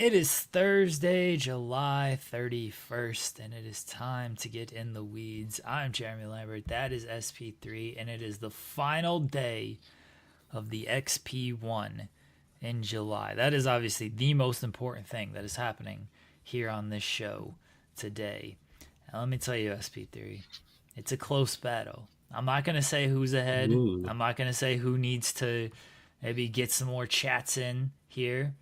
It is Thursday, July 31st, and it is time to get in the weeds. I'm Jeremy Lambert, that is SP3, and it is the final day of the XP1 in July. That is obviously the most important thing that is happening here on this show today. And let me tell you, SP3, it's a close battle. I'm not going to say who's ahead. Ooh. I'm not going to say who needs to maybe get some more chats in here.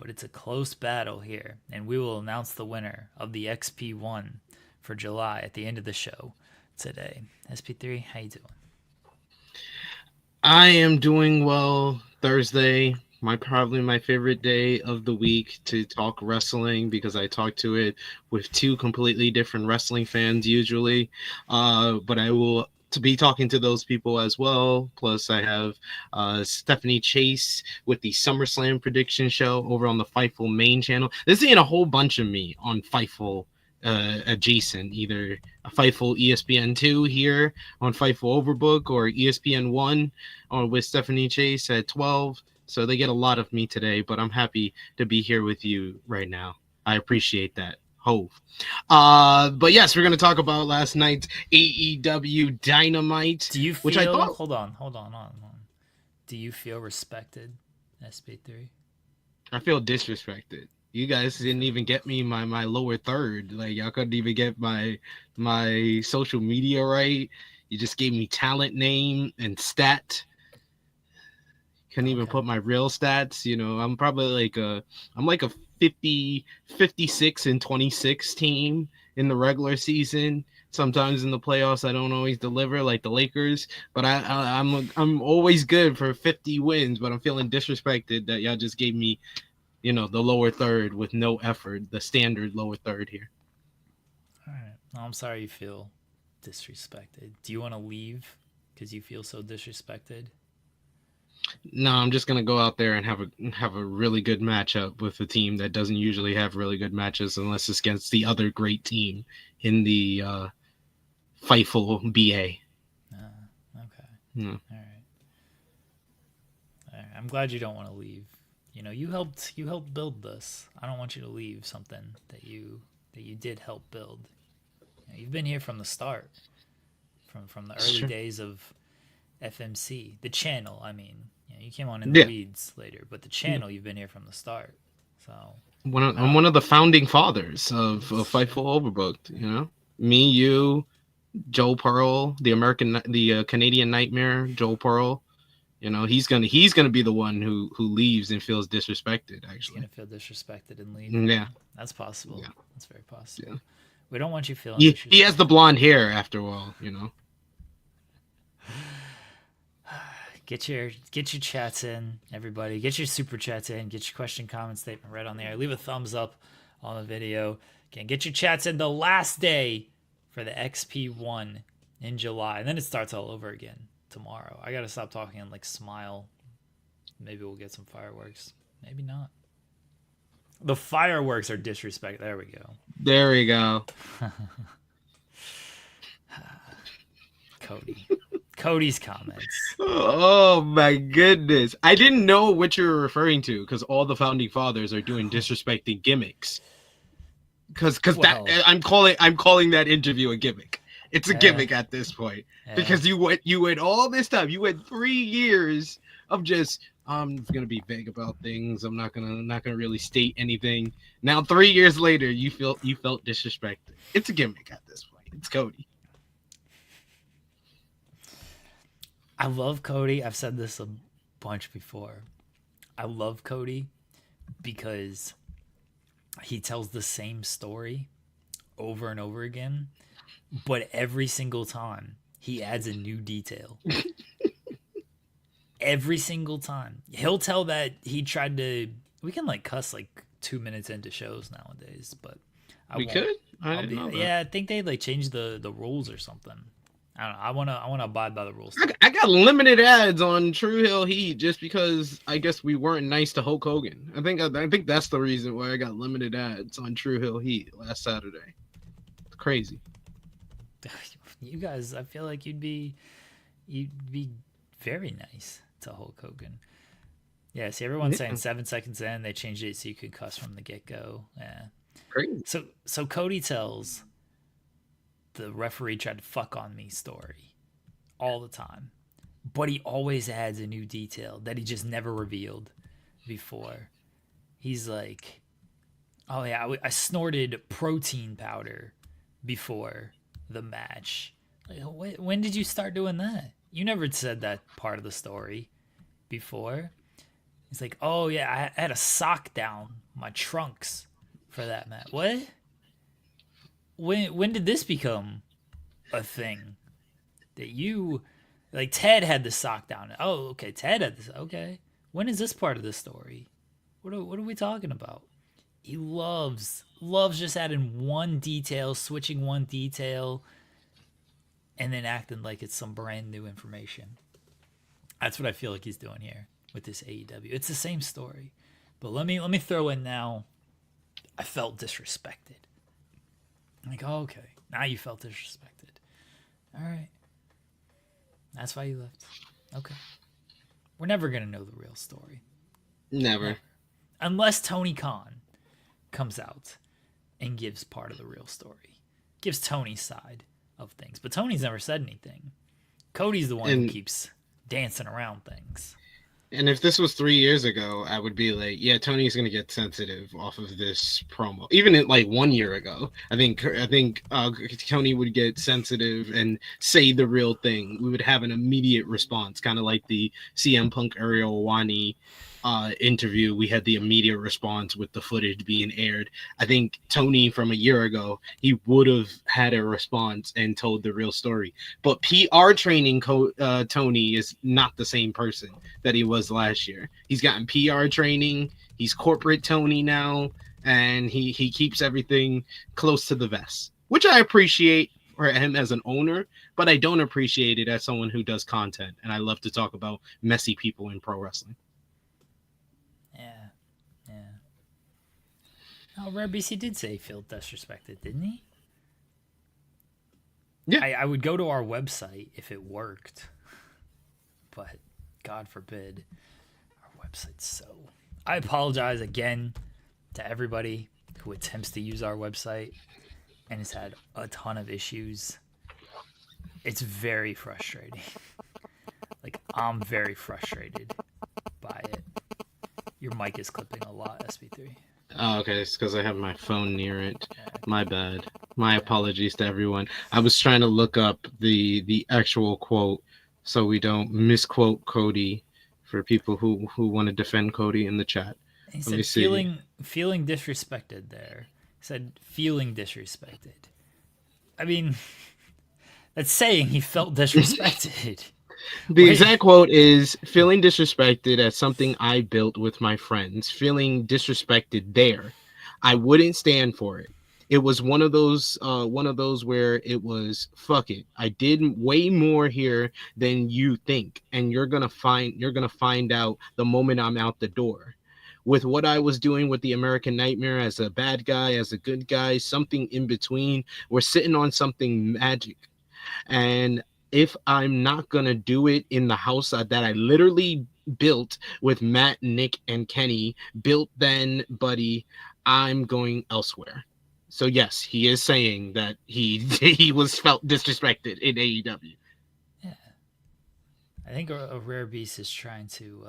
But it's a close battle here, and we will announce the winner of the XP1 for July at the end of the show today. SP3, how you doing? I am doing well. Thursday, probably my favorite day of the week to talk wrestling because I talk to it with two completely different wrestling fans usually. But I will to be talking to those people as well. Plus, I have Stephanie Chase with the SummerSlam prediction show over on the Fightful main channel. This is a whole bunch of me on Fightful adjacent, either a Fightful ESPN2 here on Fightful Overbook or ESPN1 or with Stephanie Chase at 12. So they get a lot of me today, but I'm happy to be here with you right now. I appreciate that. Hove. But yes, we're going to talk about last night's AEW Dynamite. Do you feel, which I thought, hold on. Do you feel respected, SP3? I feel disrespected. You guys didn't even get me my lower third. Like, y'all couldn't even get my social media right. You just gave me talent name and stat. Couldn't even put my real stats. You know, I'm probably like a 50, 56 and 26 team in the regular season. Sometimes in the playoffs, I don't always deliver like the Lakers, but I'm always good for 50 wins. But I'm feeling disrespected that y'all just gave me, the lower third with no effort, the standard lower third here. All right. Well, I'm sorry you feel disrespected. Do you want to leave because you feel so disrespected? No, I'm just gonna go out there and have a really good matchup with a team that doesn't usually have really good matches unless it's against the other great team in the Fightful BA. Okay. All right. I'm glad you don't want to leave. You helped build this. I don't want you to leave something that you did help build. You've been here from the start, from the early days of FMC, the channel. I mean, you came on in the weeds later, but the channel, you've been here from the start. So I'm one of the founding fathers of Fightful Overbooked. Me, you, Joe Pearl, the Canadian Nightmare, Joe Pearl. He's gonna be the one who leaves and feels disrespected. Actually, he's gonna feel disrespected and leave. Yeah, that's possible. Yeah. That's very possible. Yeah. We don't want you feeling. He has the blonde hair after all. Get your chats in, everybody. Get your super chats in. Get your question, comment, statement right on there. Leave a thumbs up on the video. Again, get your chats in the last day for the XP1 in July, and then it starts all over again tomorrow. I gotta stop talking and smile. Maybe we'll get some fireworks. Maybe not. The fireworks are disrespect. There we go. There we go. Cody's comments. Oh my goodness. I didn't know what you were referring to because all the founding fathers are doing disrespecting gimmicks. Because I'm calling that interview a gimmick. It's a gimmick at this point. Because you went all this time. You went 3 years of just I'm gonna be vague about things. I'm not gonna really state anything. Now 3 years later, you felt disrespected. It's a gimmick at this point. It's Cody. I love Cody. I've said this a bunch before. I love Cody because he tells the same story over and over again, but every single time he adds a new detail. Every single time. He'll tell that he tried to... We can cuss 2 minutes into shows nowadays, but we could? I didn't know that. Yeah, I think they changed the rules or something. I don't know. I want to abide by the rules. I got limited ads on True Hill Heat just because I guess we weren't nice to Hulk Hogan. I think that's the reason why I got limited ads on True Hill Heat last Saturday. It's crazy. You guys, I feel like you'd be very nice to Hulk Hogan. Yeah, see, everyone's saying 7 seconds in, they changed it so you could cuss from the get-go. Yeah. Crazy. So Cody tells the referee tried to fuck on me story all the time. But he always adds a new detail that he just never revealed before. He's like, oh yeah, I snorted protein powder before the match. Like, when did you start doing that? You never said that part of the story before. He's like, oh yeah, I had a sock down my trunks for that match. What? When did this become a thing? That you, like, Ted had the sock down. Oh, okay, Ted had this. Okay, when is this part of the story? What are we talking about? He loves just adding one detail, switching one detail, and then acting like it's some brand new information. That's what I feel like he's doing here with this AEW. It's the same story, but let me throw in now. I felt disrespected. I'm like, oh, okay, now you felt disrespected. All right, that's why you left. Okay, we're never gonna know the real story. Never. Unless Tony Khan comes out and gives part of the real story, gives Tony's side of things. But Tony's never said anything. Cody's the one who keeps dancing around things. And if this was 3 years ago, I would be like, yeah, Tony's going to get sensitive off of this promo. Even in, like, 1 year ago, I think Tony would get sensitive and say the real thing. We would have an immediate response, kind of like the CM Punk Ariel Wani interview. We had the immediate response with the footage being aired. I think Tony from a year ago, he would have had a response and told the real story. But PR training Tony is not the same person that he was last year. He's gotten PR training. He's corporate Tony now, and he keeps everything close to the vest, which I appreciate for him as an owner, but I don't appreciate it as someone who does content, and I love to talk about messy people in pro wrestling. Oh, Rare BC did say he felt disrespected, didn't he? Yeah. I would go to our website if it worked, but God forbid, our website's so... I apologize again to everybody who attempts to use our website and has had a ton of issues. It's very frustrating. Like, I'm very frustrated by it. Your mic is clipping a lot, SP3. Oh, okay. It's because I have my phone near it. My bad. My apologies to everyone. I was trying to look up the actual quote so we don't misquote Cody for people who want to defend Cody in the chat. He said feeling disrespected there. He said feeling disrespected. I mean, that's saying he felt disrespected. The exact quote is feeling disrespected at something I built with my friends. Feeling disrespected there. I wouldn't stand for it. It was one of those where it was fuck it. I did way more here than you think, and you're gonna find out the moment I'm out the door. With what I was doing with the American Nightmare as a bad guy, as a good guy, something in between, we're sitting on something magic. And if I'm not going to do it in the house that I literally built with Matt, Nick, and Kenny, built then, buddy, I'm going elsewhere. So yes, he is saying that he was felt disrespected in AEW. Yeah. I think a Rare Beast is trying to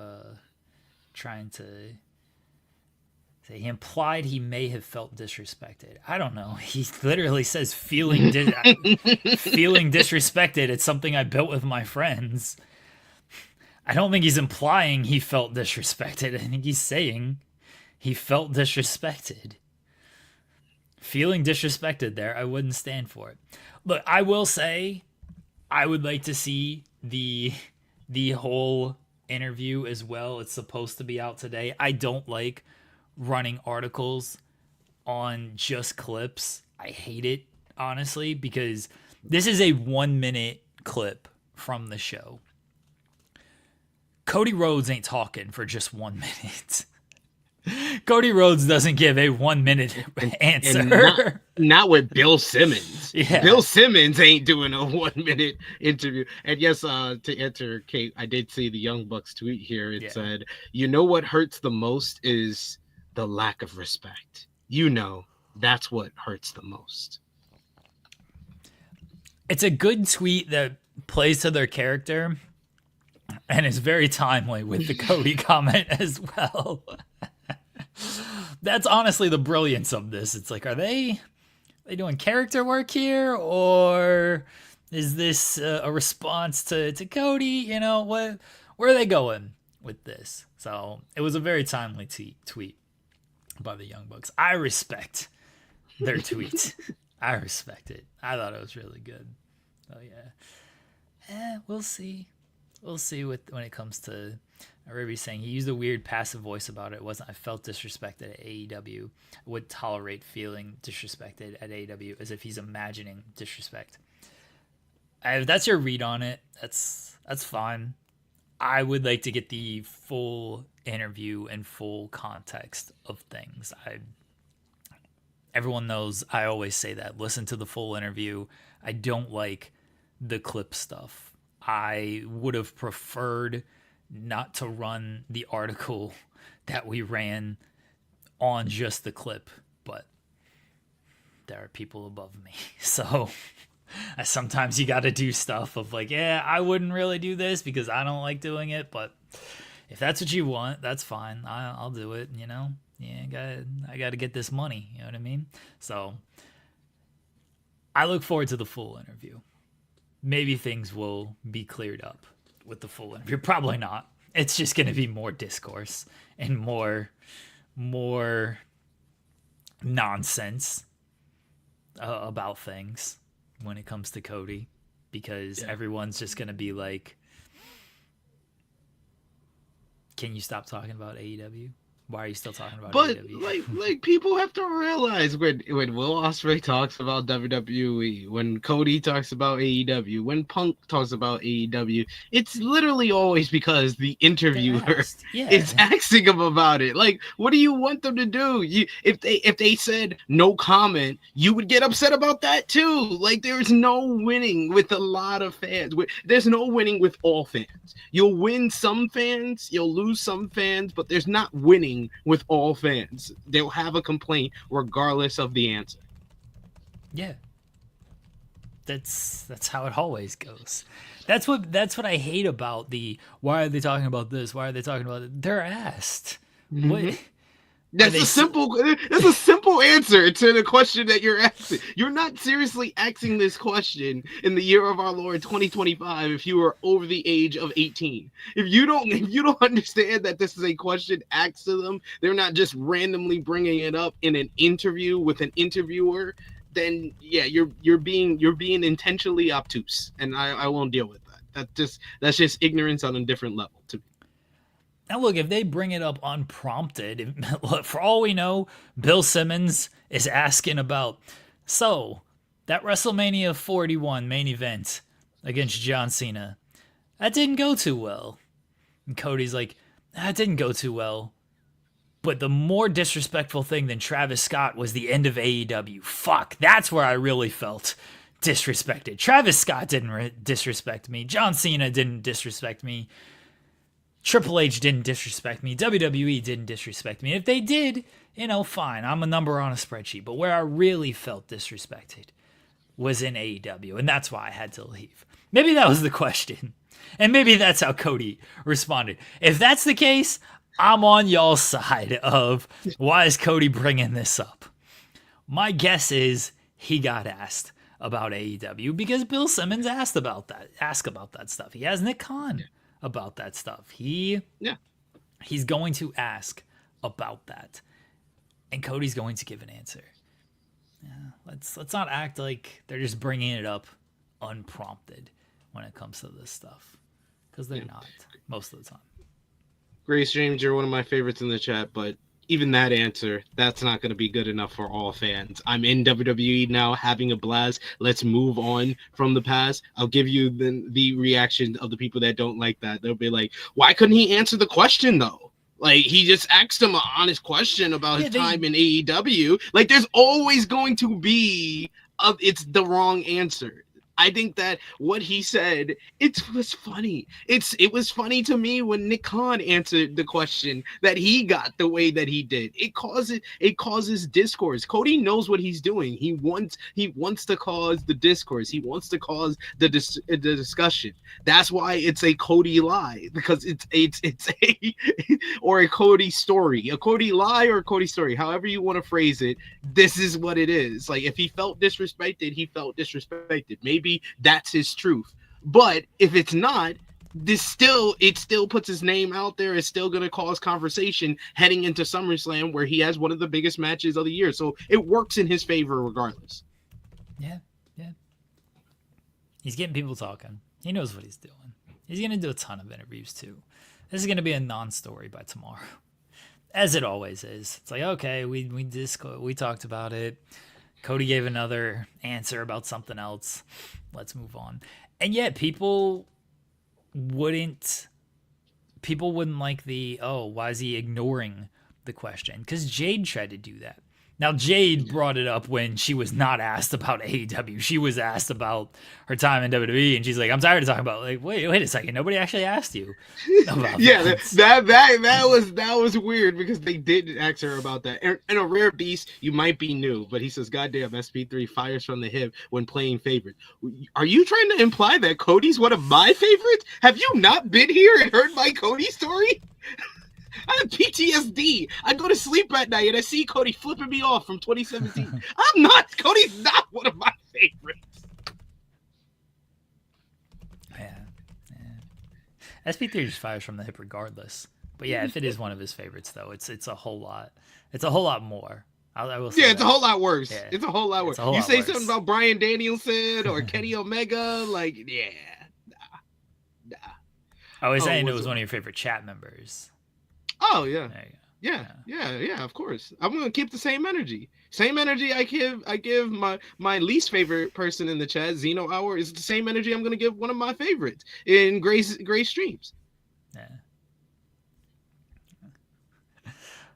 say he implied he may have felt disrespected. I don't know. He literally says feeling disrespected. It's something I built with my friends. I don't think he's implying he felt disrespected. I think he's saying he felt disrespected. Feeling disrespected there, I wouldn't stand for it. Look, I will say I would like to see the whole interview as well. It's supposed to be out today. I don't like running articles on just clips. I hate it, honestly, because this is a 1 minute clip from the show. Cody Rhodes ain't talking for just 1 minute. Cody Rhodes doesn't give a 1 minute answer. And not with Bill Simmons. Yeah. Bill Simmons ain't doing a 1-minute interview. And yes, to answer Kate, I did see the Young Bucks tweet here. It said, "You know what hurts the most is the lack of respect. You know, that's what hurts the most." It's a good tweet that plays to their character and is very timely with the Cody comment as well. That's honestly the brilliance of this. It's like, are they doing character work here, or is this a response to Cody? You know, where are they going with this? So it was a very timely tweet by the Young Bucks. I respect their tweet. I respect it. I thought it was really good. So yeah, we'll see. We'll see when it comes to Ruby's saying he used a weird passive voice about it. I felt disrespected at AEW. I would tolerate feeling disrespected at AEW, as if he's imagining disrespect. If that's your read on it, that's fine. I would like to get the full interview and full context of things. Everyone knows I always say that. Listen to the full interview. I don't like the clip stuff. I would have preferred not to run the article that we ran on just the clip, but there are people above me. So sometimes you got to do stuff of like, yeah, I wouldn't really do this because I don't like doing it, but if that's what you want, that's fine. I'll do it, you know? Yeah, I got to get this money, you know what I mean? So I look forward to the full interview. Maybe things will be cleared up with the full interview. Probably not. It's just going to be more discourse and more nonsense about things when it comes to Cody, because everyone's just going to be like, can you stop talking about AEW? Why are you still talking about AEW? But like people have to realize when Will Ospreay talks about WWE, when Cody talks about AEW, when Punk talks about AEW, it's literally always because the interviewer is asking them about it. Like, what do you want them to do? If they said no comment, you would get upset about that too. Like, there's no winning with a lot of fans. There's no winning with all fans. You'll win some fans, you'll lose some fans, but there's not winning with all fans. They'll have a complaint regardless of the answer. Yeah. That's how it always goes. That's what I hate about the why are they talking about this? Why are they talking about it? They're asked. Mm-hmm. What That's a simple answer to the question that you're asking. You're not seriously asking this question in the year of our Lord 2025 if you are over the age of 18. If you don't understand that this is a question asked to them, they're not just randomly bringing it up in an interview with an interviewer, then yeah, you're being intentionally obtuse, and I won't deal with that. That's just ignorance on a different level to me. Now, look, if they bring it up unprompted, for all we know, Bill Simmons is asking about, so that WrestleMania 41 main event against John Cena, that didn't go too well. And Cody's like, that didn't go too well. But the more disrespectful thing than Travis Scott was the end of AEW. Fuck, that's where I really felt disrespected. Travis Scott didn't disrespect me. John Cena didn't disrespect me. Triple H didn't disrespect me. WWE didn't disrespect me. If they did, fine. I'm a number on a spreadsheet. But where I really felt disrespected was in AEW. And that's why I had to leave. Maybe that was the question. And maybe that's how Cody responded. If that's the case, I'm on y'all's side of why is Cody bringing this up? My guess is he got asked about AEW because Bill Simmons asked about that stuff. He has Nick Khan about that stuff. He's going to ask about that, and Cody's going to give an answer. Yeah, let's not act like they're just bringing it up unprompted when it comes to this stuff, because they're not most of the time. Grace James, you're one of my favorites in the chat, but even that answer, that's not going to be good enough for all fans. I'm in WWE now, having a blast. Let's move on from the past. I'll give you the reaction of the people that don't like that. They'll be like, why couldn't he answer the question, though? Like, he just asked him an honest question about his time in AEW. Like, there's always going to be it's the wrong answer. I think that what he said, it was funny. It was funny to me when Nick Khan answered the question that he got the way that he did. It causes discourse. Cody knows what he's doing. He wants to cause the discourse. He wants to cause the discussion. That's why it's a Cody lie, because it's a or a Cody story, a Cody lie or a Cody story, however you want to phrase it. This is what it is. Like, if he felt disrespected, he felt disrespected. Maybe that's his truth. But if it's not, it still puts his name out there. It's still going to cause conversation heading into SummerSlam, where he has one of the biggest matches of the year. So it works in his favor regardless. Yeah. He's getting people talking. He knows what he's doing. He's going to do a ton of interviews too. This is going to be a non-story by tomorrow, as it always is. It's like, okay, we talked about it. Cody gave another answer about something else. Let's move on. And yet people wouldn't like why is he ignoring the question? Because Jade tried to do that. Now, Jade brought it up when she was not asked about AEW. She was asked about her time in WWE, and she's like, I'm tired of talking about, like, wait a second. Nobody actually asked you about that was weird, because they didn't ask her about that. And a rare beast, you might be new, but he says, goddamn, SP3 fires from the hip when playing favorite. Are you trying to imply that Cody's one of my favorites? Have you not been here and heard my Cody story? I have PTSD. I go to sleep at night and I see Cody flipping me off from 2017. Cody's not one of my favorites. Yeah. SP3 just fires from the hip regardless. But yeah, if it is one of his favorites though, it's a whole lot. It's a whole lot more. I will say it's that. a whole lot worse. Yeah. It's a whole lot worse. You say something about Bryan Danielson or Kenny Omega, like, nah. I was saying it was one of your favorite chat members. Oh, yeah. There you go. Yeah, of course. I'm going to keep the same energy. Same energy I give my least favorite person in the chat, Zeno Hour, is the same energy I'm going to give one of my favorites in Gray Streams.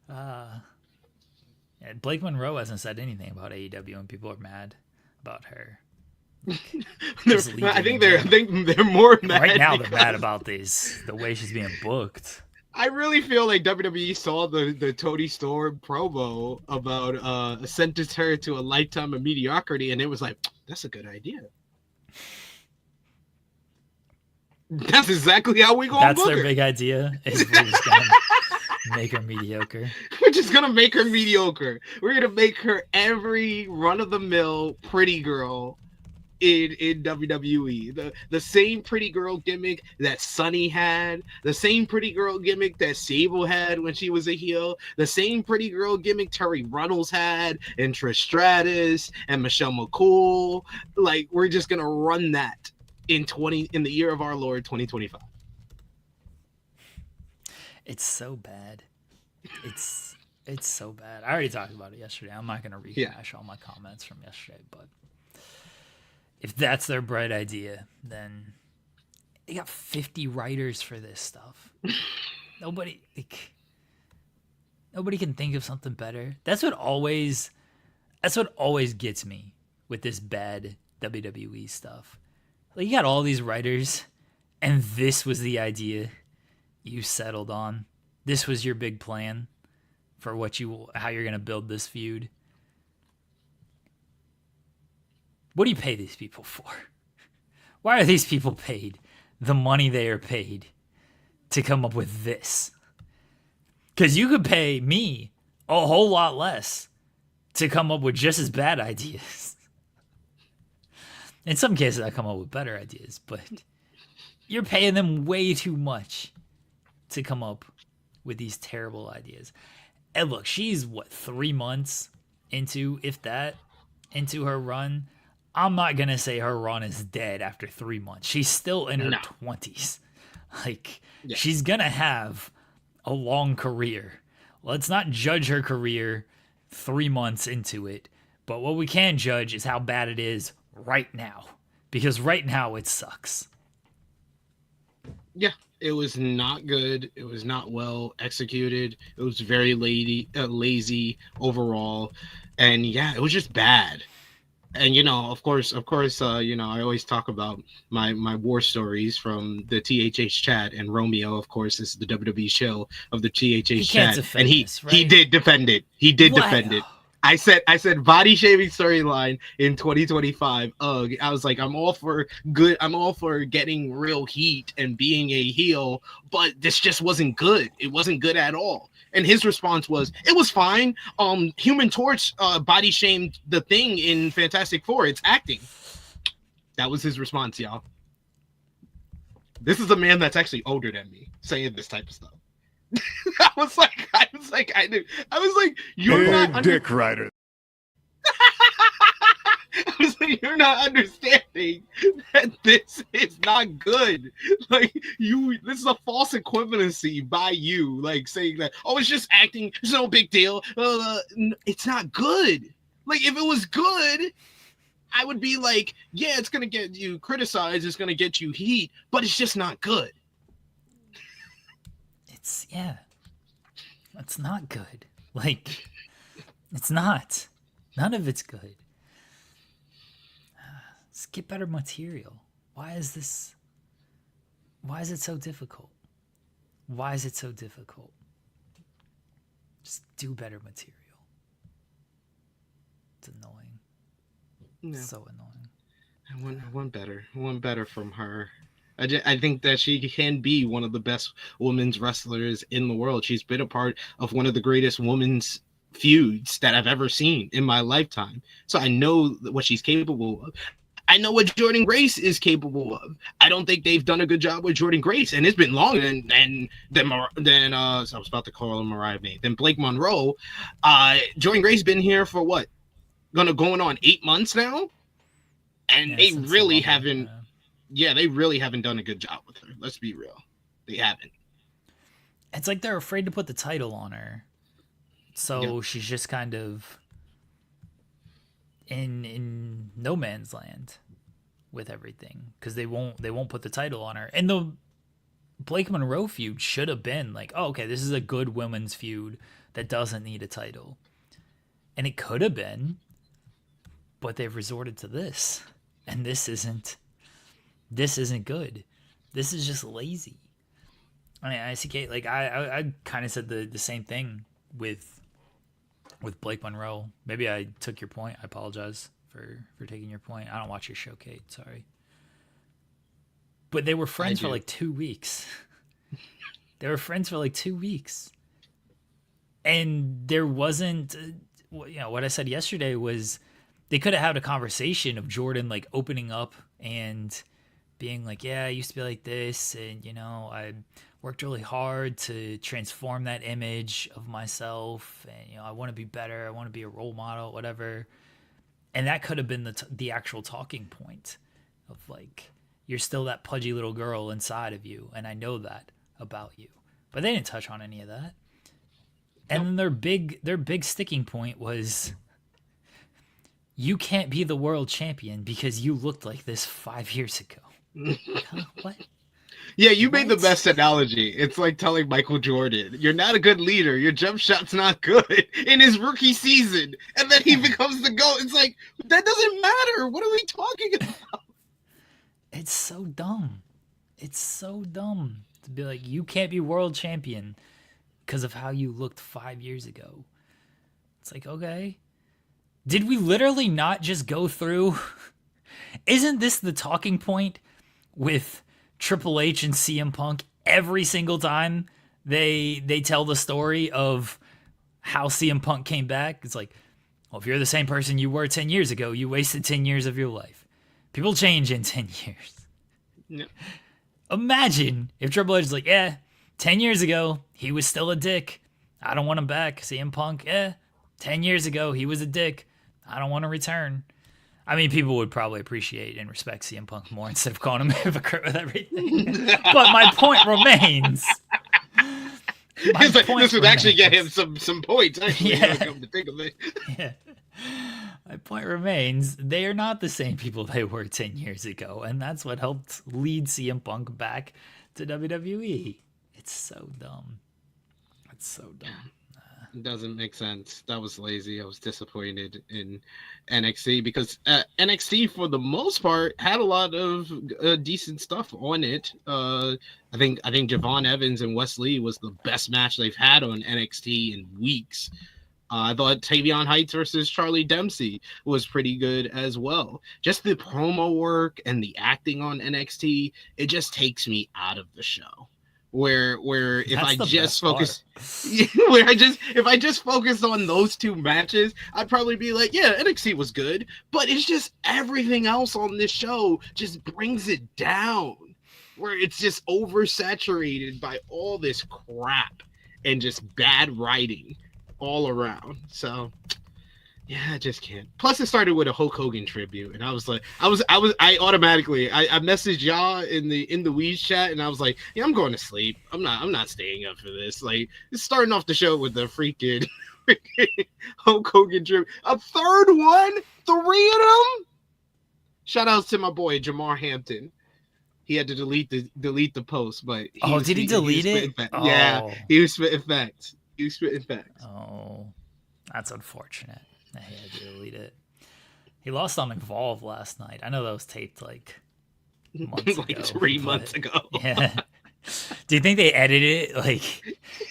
Yeah. Blake Monroe hasn't said anything about AEW, and people are mad about her. I think they're more mad right now. They're mad about the way she's being booked. I really feel like WWE saw the Toni Storm promo about sentence her to a lifetime of mediocrity, and it was like, that's a good idea. That's exactly how we go. That's their big idea. Is we're just gonna make her mediocre. We're just gonna make her mediocre. We're gonna make her every run-of-the-mill pretty girl in WWE. The same pretty girl gimmick that Sunny had, the same pretty girl gimmick that Sable had when she was a heel, the same pretty girl gimmick Terry Runnels had, and Trish Stratus and Michelle McCool. Like, we're just gonna run that in the year of our Lord 2025. It's so bad. It's so bad. I already talked about it yesterday. I'm not gonna rehash all my comments from yesterday, but if that's their bright idea, then they got 50 writers for this stuff. Nobody can think of something better. That's what always gets me with this bad WWE stuff. Like, you got all these writers, and this was the idea you settled on. This was your big plan for how you're gonna build this feud. What do you pay these people for? Why are these people paid the money they are paid to come up with this? Because you could pay me a whole lot less to come up with just as bad ideas. In some cases, I come up with better ideas, but you're paying them way too much to come up with these terrible ideas. And look, she's 3 months into her run. I'm not going to say her run is dead after 3 months. She's still in her 20s. Like, she's going to have a long career. Let's not judge her career 3 months into it. But what we can judge is how bad it is right now. Because right now it sucks. Yeah, it was not good. It was not well executed. It was very lazy overall. And yeah, it was just bad. And I always talk about my war stories from the THH chat, and Romeo, of course, is the WWE show of the THH chat, and he did defend it. He did defend it. I said body shaming storyline in 2025. I was like, I'm all for getting real heat and being a heel, but this just wasn't good. It wasn't good at all. And his response was, it was fine. Human Torch body shamed the Thing in Fantastic Four. It's acting. That was his response, y'all. This is a man that's actually older than me saying this type of stuff. I was like, you're not dick rider. I was like, you're not understanding that this is not good. Like, this is a false equivalency by you, like saying that, oh, it's just acting, it's no big deal. It's not good. Like, if it was good, I would be like, yeah, it's gonna get you criticized, it's gonna get you heat, but it's just not good. It's not good. Like, it's not. None of it's good. Let's get better material. Why is it so difficult? Why is it so difficult? Just do better material. It's annoying. No. So annoying. I want better from her. I think that she can be one of the best women's wrestlers in the world. She's been a part of one of the greatest women's feuds that I've ever seen in my lifetime. So I know what she's capable of. I know what Jordynne Grace is capable of. I don't think they've done a good job with Jordynne Grace, and it's been longer than I was about to call her Mariah May, than Blake Monroe. Jordynne Grace been here for what? Going on 8 months now, and they really haven't. Yeah, they really haven't done a good job with her. Let's be real, they haven't. It's like they're afraid to put the title on her, so she's just kind of in no man's land with everything, because they won't put the title on her. And the Blake Monroe feud should have been like, oh, okay, this is a good women's feud that doesn't need a title, and it could have been, but they've resorted to this, and this isn't good. This is just lazy. I mean, I kind of said the same thing with Blake Monroe. Maybe I took your point. I apologize for taking your point. I don't watch your show, Kate. Sorry. But they were friends for like 2 weeks. And there wasn't, what I said yesterday was they could have had a conversation of Jordan like opening up and being like, yeah, I used to be like this, and I worked really hard to transform that image of myself, and I want to be better, I want to be a role model, whatever. And that could have been the actual talking point of like, you're still that pudgy little girl inside of you, and I know that about you. But they didn't touch on any of that. And then their big sticking point was, you can't be the world champion because you looked like this 5 years ago. What? Yeah, you made the best analogy. It's like telling Michael Jordan, you're not a good leader. Your jump shot's not good in his rookie season. And then he becomes the GOAT. It's like, that doesn't matter. What are we talking about? It's so dumb. It's so dumb to be like, you can't be world champion because of how you looked 5 years ago. It's like, okay. Did we literally not just go through? Isn't this the talking point with Triple H and CM Punk every single time they tell the story of how CM Punk came back? It's like, well, if you're the same person you were 10 years ago, you wasted 10 years of your life. People change in 10 years. No. Imagine if Triple H is like, yeah, 10 years ago, he was still a dick. I don't want him back. CM Punk, 10 years ago, he was a dick. I don't want to return. I mean, people would probably appreciate and respect CM Punk more instead of calling him a hypocrite with everything. But my point remains. This would actually get him some points, actually, come to think of it. Yeah. My point remains, they are not the same people they were 10 years ago, and that's what helped lead CM Punk back to WWE. It's so dumb. It's so dumb. It doesn't make sense. That was lazy. I was disappointed in NXT because NXT, for the most part, had a lot of decent stuff on it. I think Javon Evans and Wes Lee was the best match they've had on NXT in weeks. I thought Tavion Heights versus Charlie Dempsey was pretty good as well. Just the promo work and the acting on NXT, it just takes me out of the show. Where if That's I the just best focus, part. where if I just focused on those two matches, I'd probably be like, yeah, NXT was good, but it's just everything else on this show just brings it down, where it's just oversaturated by all this crap and just bad writing all around. So yeah, I just can't. Plus, it started with a Hulk Hogan tribute, and I was like, I automatically, I messaged y'all in the Weeds chat, and I was like, yeah, I'm going to sleep. I'm not staying up for this. Like, it's starting off the show with the freaking Hulk Hogan tribute, a third one, 3 of them. Shout outs to my boy Jamar Hampton. He had to delete the post, but Did he delete it? Yeah, he was spitting facts. Oh, that's unfortunate. He had to delete it. He lost on Evolve last night. I know that was taped like months like ago. 3 months ago. Yeah. Do you think they edited it? Like,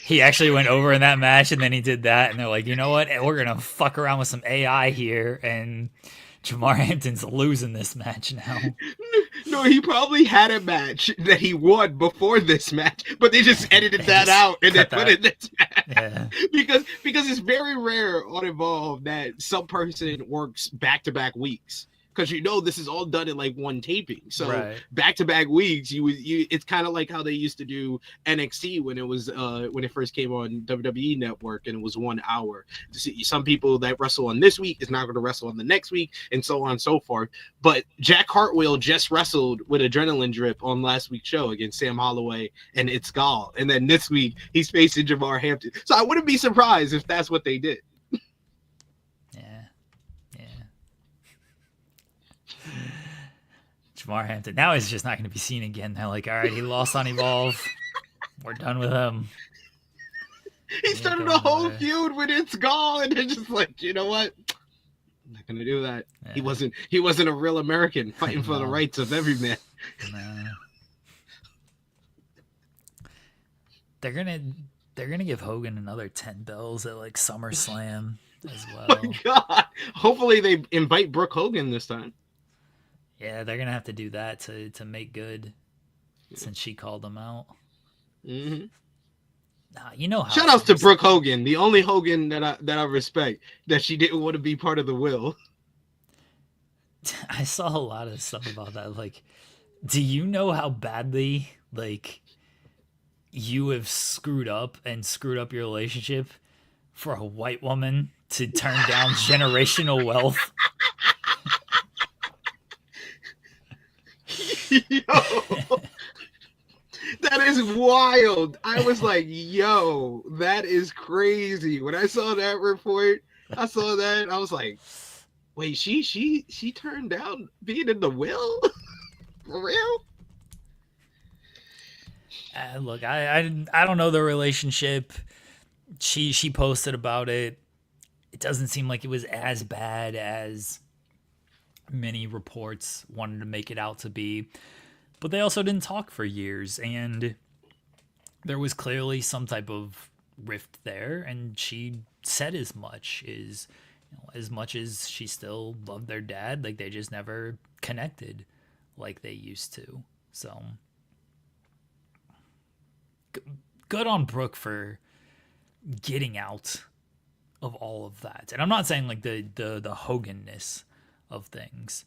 he actually went over in that match and then he did that, and they're like, you know what? We're gonna fuck around with some AI here, and Jamar Hampton's losing this match now. No, he probably had a match that he won before this match, but they just edited that out and then put it in this match. Yeah. Because it's very rare on Evolve that some person works back-to-back weeks. Because this is all done in like one taping. So back-to-back weeks, it's kind of like how they used to do NXT when it first came on WWE Network, and it was 1 hour. Some people that wrestle on this week is not going to wrestle on the next week, and so on and so forth. But Jack Hartwell just wrestled with Adrenaline Drip on last week's show against Sam Holloway and It's Gall, and then this week he's facing Jamar Hampton. So I wouldn't be surprised if that's what they did. Jamar Hampton. Now he's just not going to be seen again. They're like, all right, he lost on Evolve. We're done with him. He started a whole feud with It's Gall, and they're just like, you know what? I'm not going to do that. Yeah. He wasn't a real American fighting for the rights of every man. No. They're gonna give Hogan another 10 bells at like SummerSlam as well. Oh my God! Hopefully they invite Brooke Hogan this time. Yeah, they're gonna have to do that to make good, since she called them out. Mm-hmm. You know how. Shout outs to Brooke Hogan, the only Hogan that I respect, that she didn't want to be part of the will. I saw a lot of stuff about that. Like, do you know how badly you have screwed up your relationship for a white woman to turn down generational wealth? Yo, that is wild. I was like, yo, that is crazy. When I saw that report, I was like, wait, she turned down being in the will? For real? Look, I don't know the relationship. She posted about it. It doesn't seem like it was as bad as many reports wanted to make it out to be, but they also didn't talk for years, and there was clearly some type of rift there, and she said as much. As much as she still loved their dad, like, they just never connected like they used to. So good on Brooke for getting out of all of that. And I'm not saying like the Hogan-ness of things,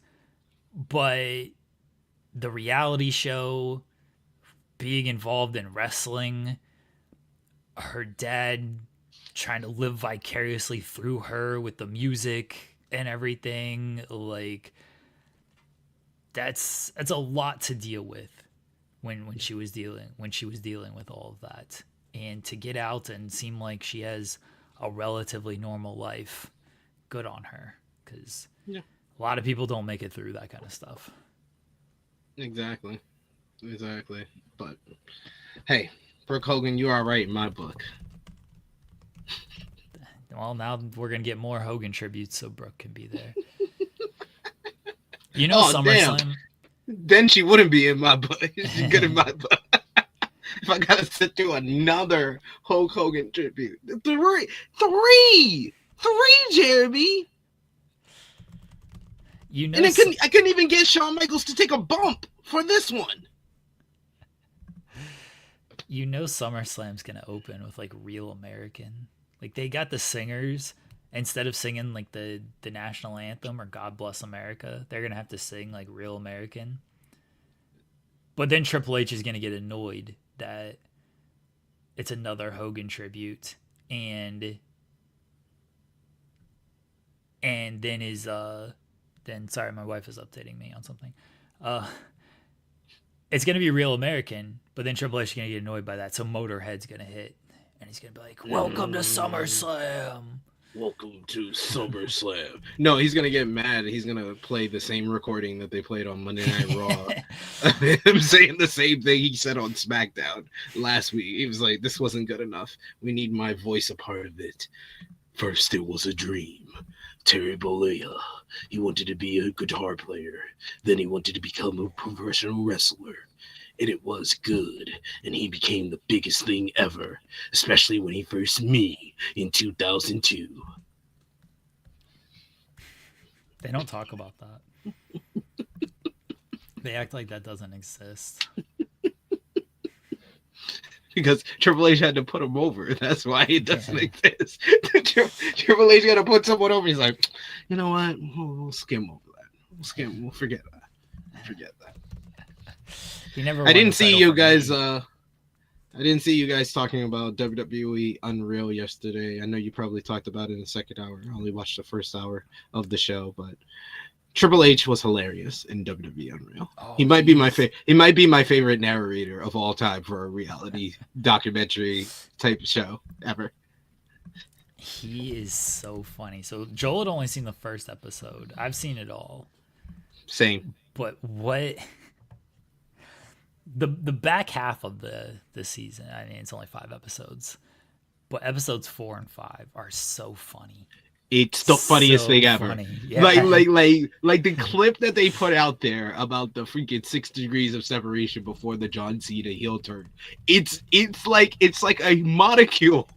but the reality show, being involved in wrestling, her dad trying to live vicariously through her with the music and everything, like, that's a lot to deal with when she was dealing with all of that. And to get out and seem like she has a relatively normal life, good on her, because a lot of people don't make it through that kind of stuff. Exactly. But hey, Brooke Hogan, you are right in my book. Well, now we're gonna get more Hogan tributes, so Brooke can be there. You know, Oh, SummerSlam. damn. Then she wouldn't be in my butt. She's good in my butt. If I gotta sit through another Hulk Hogan tribute, three, Jeremy. You know, And I couldn't even get Shawn Michaels to take a bump for this one. You know, SummerSlam's gonna open with like Real American. Like they got the singers, instead of singing like the national anthem or God Bless America, they're gonna have to sing like Real American. But then Triple H is gonna get annoyed that it's another Hogan tribute, and then sorry, my wife is updating me on something. It's gonna be Real American, but then Triple H is gonna get annoyed by that, so Motorhead's gonna hit, and he's gonna be like, "Welcome to SummerSlam." Welcome to SummerSlam. No, he's gonna get mad. He's gonna play the same recording that they played on Monday Night Raw. Him saying the same thing he said on SmackDown last week. He was like, "This wasn't good enough. We need my voice a part of it. First, it was a dream. Terry Bollea. He wanted to be a guitar player. Then he wanted to become a professional wrestler. And it was good. And he became the biggest thing ever, especially when he faced me in 2002. They don't talk about that. They act like that doesn't exist. Because Triple H had to put him over. That's why it doesn't exist. Triple H got to put someone over. He's like, you know what? We'll skim over that. We'll forget that. Forget that. He never. I didn't see you guys. I didn't see you guys talking about WWE Unreal yesterday. I know you probably talked about it in the second hour. I only watched the first hour of the show, but Triple H was hilarious in WWE Unreal. Oh, he might be my favorite. He might be my favorite narrator of all time for a reality documentary type show ever. He is so funny. So Joel had only seen the first episode. I've seen it all. Same. But what the back half of the season, I mean, it's only 5 episodes, but episodes 4 and 5 are so funny. It's the funniest thing ever. Yeah. Like the clip that they put out there about the freaking 6 degrees of separation before the John Cena heel turn. It's like a molecule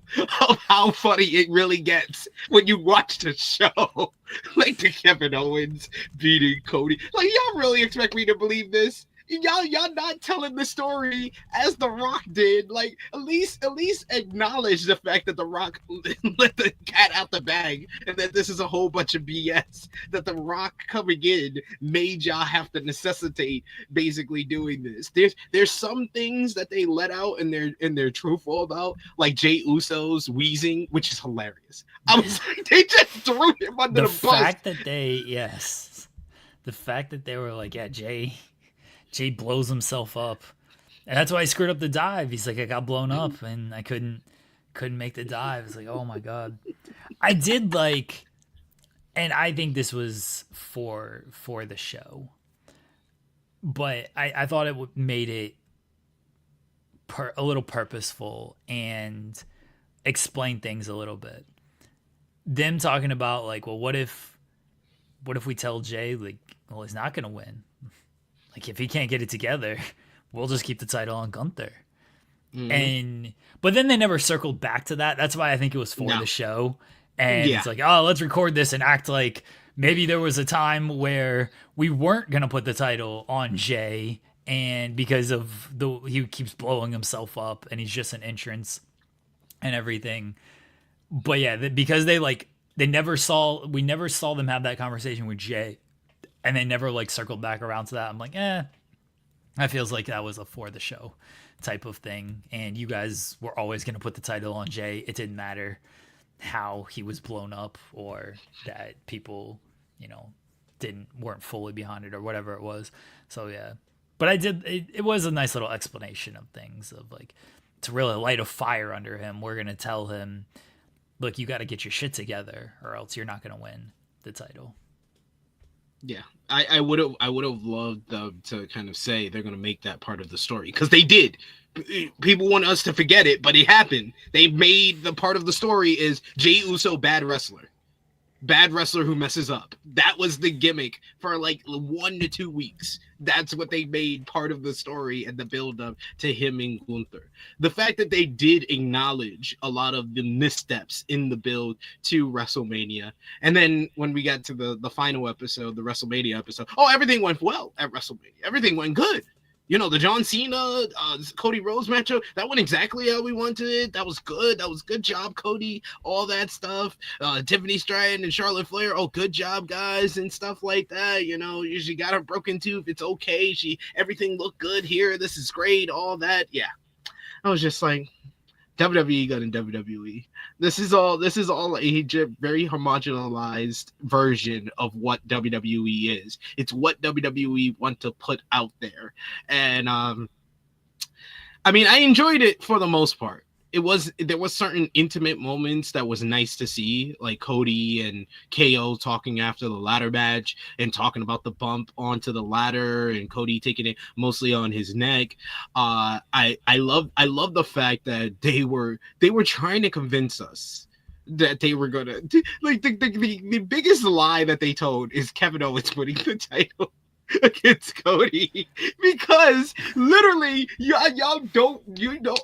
of how funny it really gets when you watch the show. Like the Kevin Owens beating Cody. Like, y'all really expect me to believe this? Y'all not telling the story as The Rock did. Like, at least acknowledge the fact that The Rock let the cat out the bag and that this is a whole bunch of BS. That The Rock coming in made y'all have to necessitate basically doing this. There's some things that they let out and they're truthful about, like Jey Uso's wheezing, which is hilarious. I was like, they just threw him under the bus. The fact that they were like, yeah, Jay blows himself up, and that's why he screwed up the dive. He's like, I got blown up and I couldn't make the dive. It's like, oh my god. I did like, and I think this was for the show, but I thought it made it a little purposeful and explain things a little bit. Them talking about like, well, what if we tell Jay, like, well, he's not gonna win. Like, if he can't get it together, we'll just keep the title on Gunther. Mm-hmm. But then they never circled back to that. That's why I think it was for the show. And it's like, oh, let's record this and act like maybe there was a time where we weren't going to put the title on Jay, and because of he keeps blowing himself up and he's just an entrance and everything. But yeah, because we never saw them have that conversation with Jay. And they never like circled back around to that. I'm like, that feels like that was a for the show type of thing. And you guys were always going to put the title on Jay. It didn't matter how he was blown up or that people, weren't fully behind it or whatever it was. So yeah, but it was a nice little explanation of things of like, to really light a fire under him. We're going to tell him, look, you got to get your shit together or else you're not going to win the title. Yeah, I would have loved to kind of say they're gonna make that part of the story, because they did. People want us to forget it, but it happened. They made the part of the story is Jey Uso bad wrestler who messes up. That was the gimmick for like 1 to 2 weeks. That's what they made part of the story and the build up to him and Gunther. The fact that they did acknowledge a lot of the missteps in the build to WrestleMania. And then when we got to the final episode, the WrestleMania episode, everything went well at WrestleMania. Everything went good. You know, the John Cena, Cody Rhodes matchup, that went exactly how we wanted it. That was good. That was good job, Cody. All that stuff. Tiffany Stratton and Charlotte Flair, good job, guys, and stuff like that. You know, she got a broken tooth. It's okay. Everything looked good here. This is great. All that. Yeah. I was just like, WWE got in WWE. This is all a very homogenized version of what WWE is. It's what WWE want to put out there. And I mean, I enjoyed it for the most part. There was certain intimate moments that was nice to see, like Cody and KO talking after the ladder match and talking about the bump onto the ladder and Cody taking it mostly on his neck. I love the fact that they were trying to convince us that they were gonna, like, the biggest lie that they told is Kevin Owens winning the title against Cody, because literally y'all don't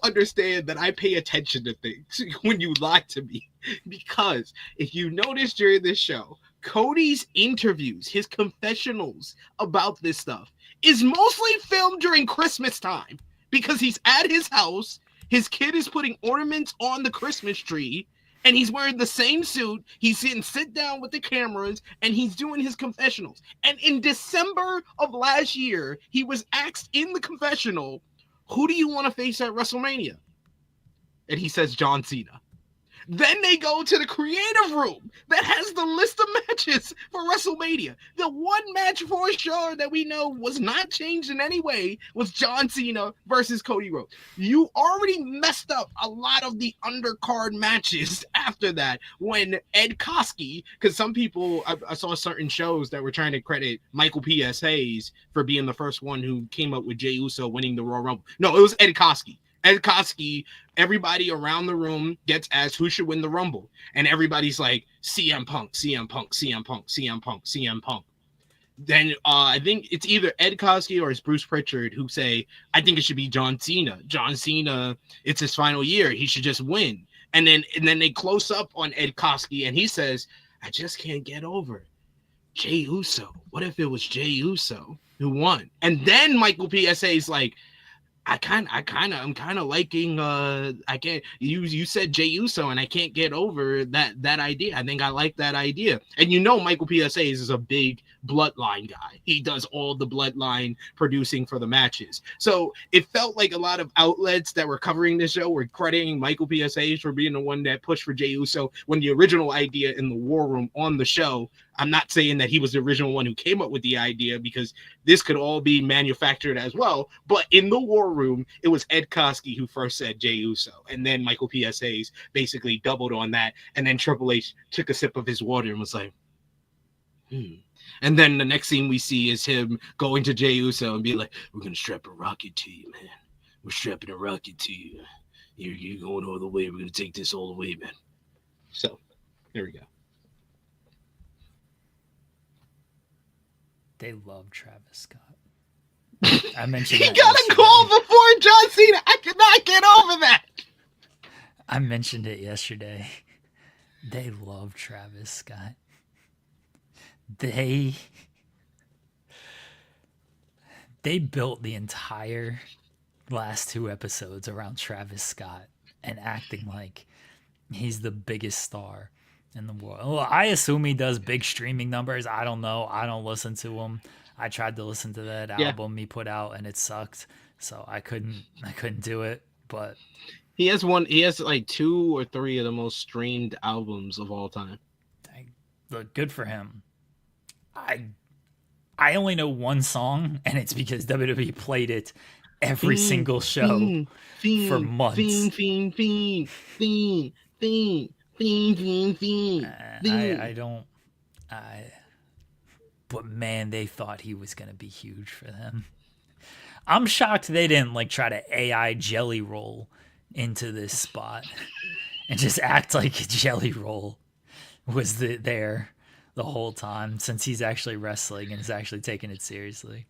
understand that I pay attention to things when you lie to me. Because if you notice during this show, Cody's interviews, his confessionals about this stuff is mostly filmed during Christmas time, because he's at his house, his kid is putting ornaments on the Christmas tree, and he's wearing the same suit. He's sitting sit down with the cameras, and he's doing his confessionals. And in December of last year, he was asked in the confessional, who do you want to face at WrestleMania? And he says John Cena. Then they go to the creative room that has the list of matches for WrestleMania. The one match for sure that we know was not changed in any way was John Cena versus Cody Rhodes. You already messed up a lot of the undercard matches after that when Ed Koskey, because some people, I saw certain shows that were trying to credit Michael P.S. Hayes for being the first one who came up with Jey Uso winning the Royal Rumble. No, it was Ed Koskey. Ed Koskey, everybody around the room gets asked who should win the Rumble. And everybody's like, CM Punk, CM Punk, CM Punk, CM Punk, CM Punk. Then I think it's either Ed Koskey or it's Bruce Pritchard who say, I think it should be John Cena. John Cena, it's his final year. He should just win. And then they close up on Ed Koskey and he says, I just can't get over it. Jey Uso. What if it was Jey Uso who won? And then Michael PSA is like, I'm kind of liking you said Jey Uso and I can't get over that idea. I think I like that idea. And Michael PSA is a big bloodline guy. He does all the bloodline producing for the matches. So it felt like a lot of outlets that were covering this show were crediting Michael PSA for being the one that pushed for Jey Uso, when the original idea in the War Room on the show, I'm not saying that he was the original one who came up with the idea, because this could all be manufactured as well. But in the War Room, it was Ed Koskey who first said Jey Uso. And then Michael PSA's basically doubled on that. And then Triple H took a sip of his water and was like, And then the next scene we see is him going to Jey Uso and be like, we're going to strap a rocket to you, man. We're strapping a rocket to you. You're going all the way. We're going to take this all the way, man. So, there we go. They love Travis Scott. I mentioned he got a call before John Cena. I cannot get over that. I mentioned it yesterday. They love Travis Scott. They built the entire last 2 episodes around Travis Scott and acting like he's the biggest star in the world. Well, I assume he does big streaming numbers. I don't know. I don't listen to him. I tried to listen to that album he put out and it sucked, so I couldn't do it. But he has like 2 or 3 of the most streamed albums of all time. Look, good for him. I only know one song, and it's because WWE played it every single show for months. but man, they thought he was going to be huge for them. I'm shocked they didn't like try to AI jelly roll into this spot and just act like a jelly roll was there the whole time, since he's actually wrestling and is actually taking it seriously.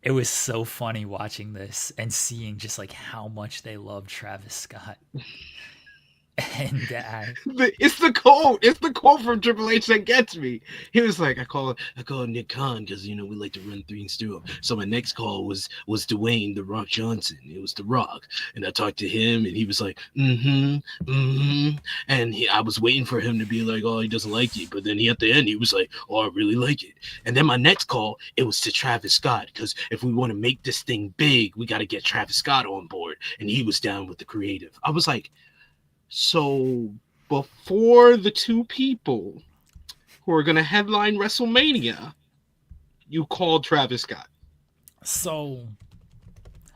It was so funny watching this and seeing just like how much they love Travis Scott. And it's the quote from Triple H that gets me. He was like, I call Nick Khan because we like to run things through him. So my next call was Dwayne The Rock Johnson. It was The Rock, and I talked to him, and he was like, and I was waiting for him to be like, oh, he doesn't like you, but then at the end he was like, oh, I really like it. And then my next call, it was to Travis Scott, because if we want to make this thing big, we got to get Travis Scott on board, and he was down with the creative. I was like, so before the two people who are going to headline WrestleMania, you called Travis Scott. So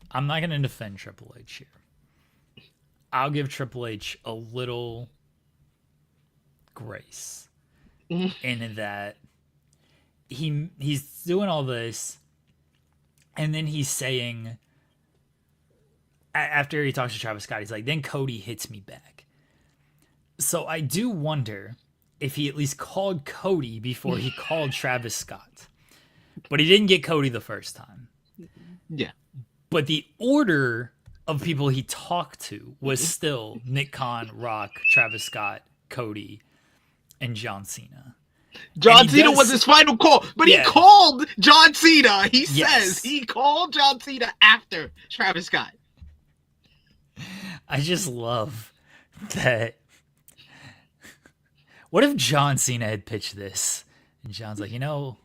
I'm not going to defend Triple H here. I'll give Triple H a little grace in that he's doing all this, and then he's saying, after he talks to Travis Scott, he's like, then Cody hits me back. So I do wonder if he at least called Cody before he called Travis Scott. But he didn't get Cody the first time. Yeah. But the order of people he talked to was still Nick Khan, Rock, Travis Scott, Cody, and John Cena. John Cena was his final call, but he called John Cena. He says he called John Cena after Travis Scott. I just love that. What if John Cena had pitched this, and John's like, all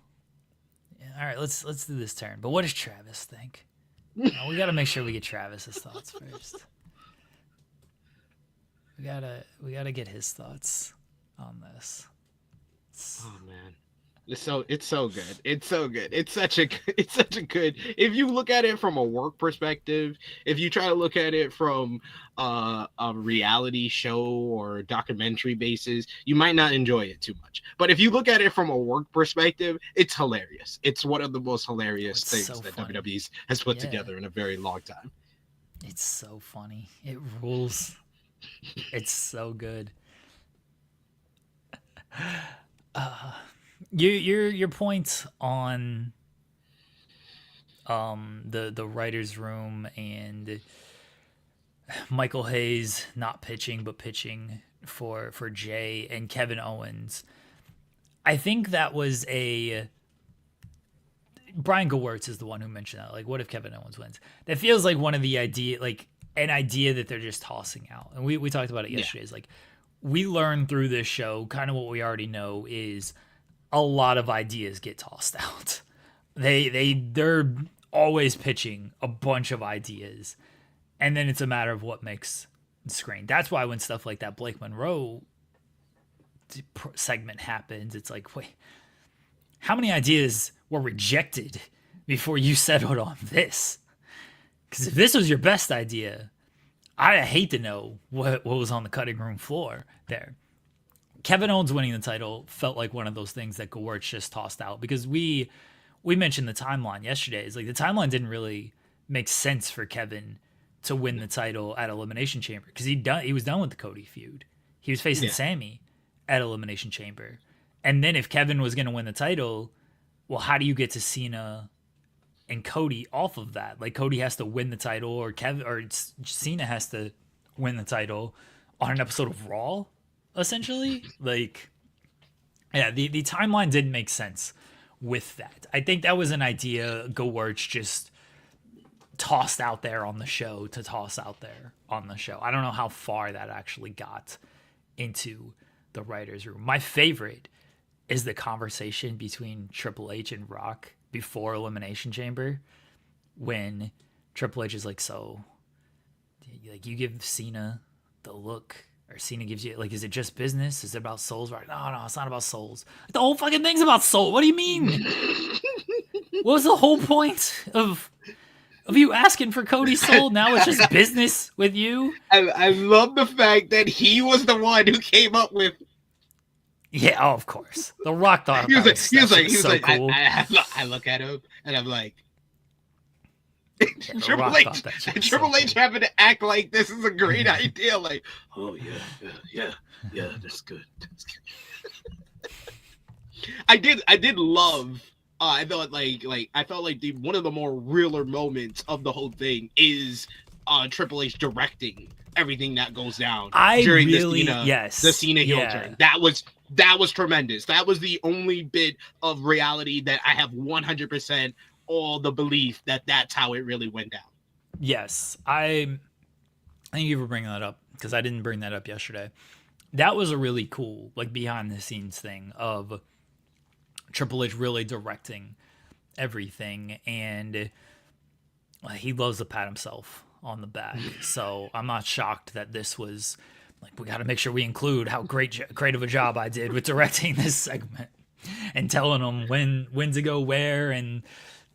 right, let's do this turn. But what does Travis think? We got to make sure we get Travis's thoughts first. We gotta get his thoughts on this. Oh man. It's so good. It's so good. It's such a good. If you look at it from a work perspective, if you try to look at it from a reality show or documentary basis, you might not enjoy it too much. But if you look at it from a work perspective, it's hilarious. It's one of the most hilarious things that WWE has put together in a very long time. It's so funny. It rules. It's so good. Your point on the writer's room and Michael Hayes not pitching but pitching for Jay and Kevin Owens, I think that was Brian Gewirtz is the one who mentioned that. Like, what if Kevin Owens wins? That feels like one of the an idea that they're just tossing out. And we talked about it yesterday. It's like, we learned through this show kind of what we already know is a lot of ideas get tossed out. They're always pitching a bunch of ideas, and then it's a matter of what makes the screen. That's why when stuff like that Blake Monroe segment happens, it's like, wait, how many ideas were rejected before you settled on this? Because if this was your best idea, I'd hate to know what was on the cutting room floor there. Kevin Owens winning the title felt like one of those things that Gewirtz just tossed out, because we mentioned the timeline yesterday. It's like the timeline didn't really make sense for Kevin to win the title at Elimination Chamber, because he was done with the Cody feud. He was facing Sammy at Elimination Chamber. And then if Kevin was going to win the title, well, how do you get to Cena and Cody off of that? Like, Cody has to win the title, or Cena has to win the title on an episode of Raw, essentially. Like, yeah, the timeline didn't make sense with that. I think that was an idea Gewirtz just tossed out there on the show to toss out there on the show. I don't know how far that actually got into the writer's room. My favorite is the conversation between Triple H and Rock before Elimination Chamber, when Triple H is like, so, like, you give Cena the look, or Cena gives you, like, is it just business? Is it about souls? Right? No, it's not about souls. The whole fucking thing's about soul. What do you mean? What was the whole point of you asking for Cody's soul? Now it's just business with you? I love the fact that he was the one who came up with, Yeah, oh, of course. The Rock thought He was like, cool. I look at him and I'm like, Yeah, Triple H having to act like this is a great idea. Like, oh yeah, that's good. I did love. I thought I felt like one of the more realer moments of the whole thing is Triple H directing everything that goes down during the Cena heel turn. That was tremendous. That was the only bit of reality that I have 100% all the belief that that's how it really went down. Yes, thank you for bringing that up because I didn't bring that up yesterday. That was a really cool behind the scenes thing of Triple H really directing everything, and he loves to pat himself on the back. So I'm not shocked that this was we got to make sure we include how great of a job I did with directing this segment and telling them when to go where and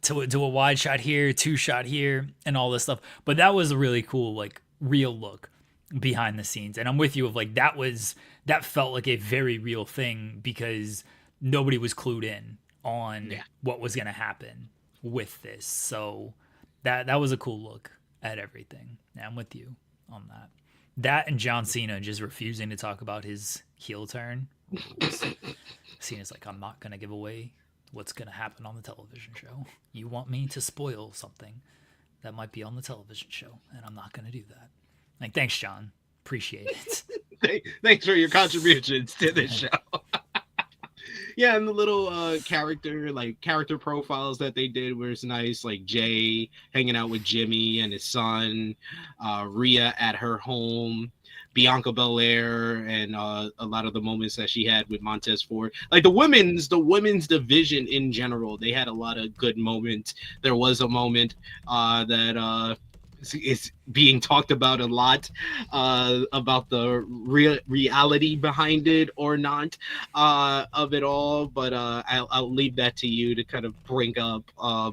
to do a wide shot here, 2-shot here, and all this stuff. But that was a really cool real look behind the scenes, and I'm with you of that felt like a very real thing because nobody was clued in on what was going to happen with this. So that was a cool look at everything. Yeah, I'm with you on that. That and John Cena just refusing to talk about his heel turn. Cena's like, I'm not going to give away what's going to happen on the television show. You want me to spoil something that might be on the television show, and I'm not going to do that. Thanks, John. Appreciate it. Thanks for your contributions to this show. Yeah, and the little character profiles that they did was nice. Like Jay hanging out with Jimmy and his son, Rhea at her home, Bianca Belair, and a lot of the moments that she had with Montez Ford. The women's division in general, they had a lot of good moments. There was a moment that is being talked about a lot about the reality behind it or not of it all, but I'll leave that to you to kind of bring up.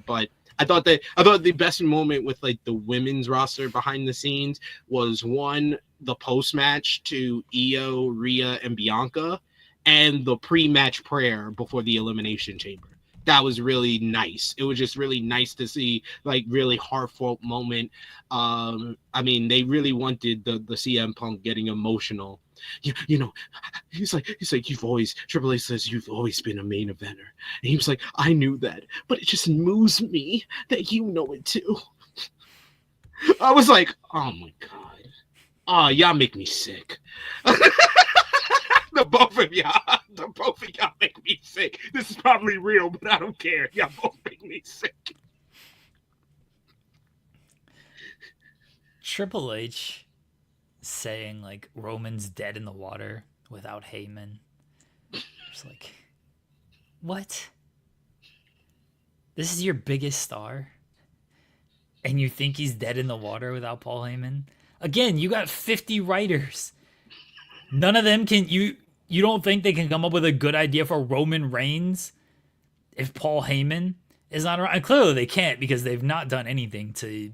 But I thought the best moment with the women's roster behind the scenes was the post match to Io, Rhea, and Bianca, and the pre-match prayer before the Elimination Chamber. That was really nice. It was just really nice to see, really heartfelt moment. I mean, they really wanted the CM Punk getting emotional. You know, he's like, Triple H says you've always been a main eventer. And he was like, I knew that, but it just moves me that you know it too. I was like, oh my God. Oh, y'all make me sick. The both of y'all make me sick. This is probably real, but I don't care. Y'all both make me sick. Triple H saying Roman's dead in the water without Heyman. It's what? This is your biggest star? And you think he's dead in the water without Paul Heyman? Again, you got 50 writers. None of them can... You don't think they can come up with a good idea for Roman Reigns if Paul Heyman is not around? And clearly they can't because they've not done anything to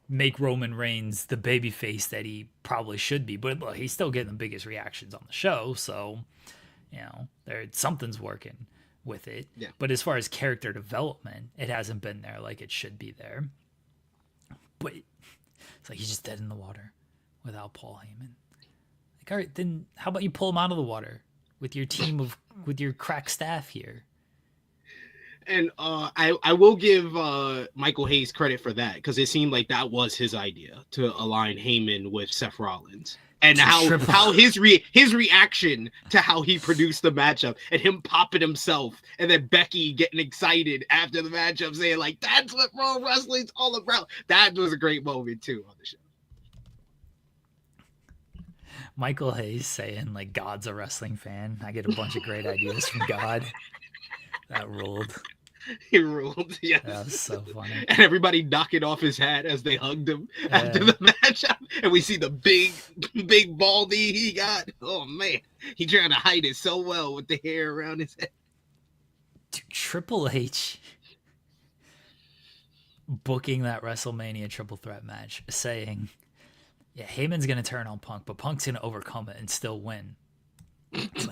make Roman Reigns the babyface that he probably should be. But look, he's still getting the biggest reactions on the show, so something's working with it. Yeah. But as far as character development, it hasn't been there like it should be there. But it's he's just dead in the water without Paul Heyman. All right, then how about you pull him out of the water with your team with your crack staff here? And I will give Michael Hayes credit for that because it seemed like that was his idea to align Heyman with Seth Rollins. And how his reaction to how he produced the matchup and him popping himself and then Becky getting excited after the matchup saying that's what pro wrestling's all about. That was a great moment too on the show. Michael Hayes saying God's a wrestling fan. I get a bunch of great ideas from God. That ruled. He ruled, yes. That was so funny. And everybody knocking off his hat as they hugged him after the matchup. And we see the big baldy he got. Oh man, he trying to hide it so well with the hair around his head. Dude, Triple H booking that WrestleMania triple threat match, saying, yeah, Heyman's going to turn on Punk, but Punk's going to overcome it and still win. It's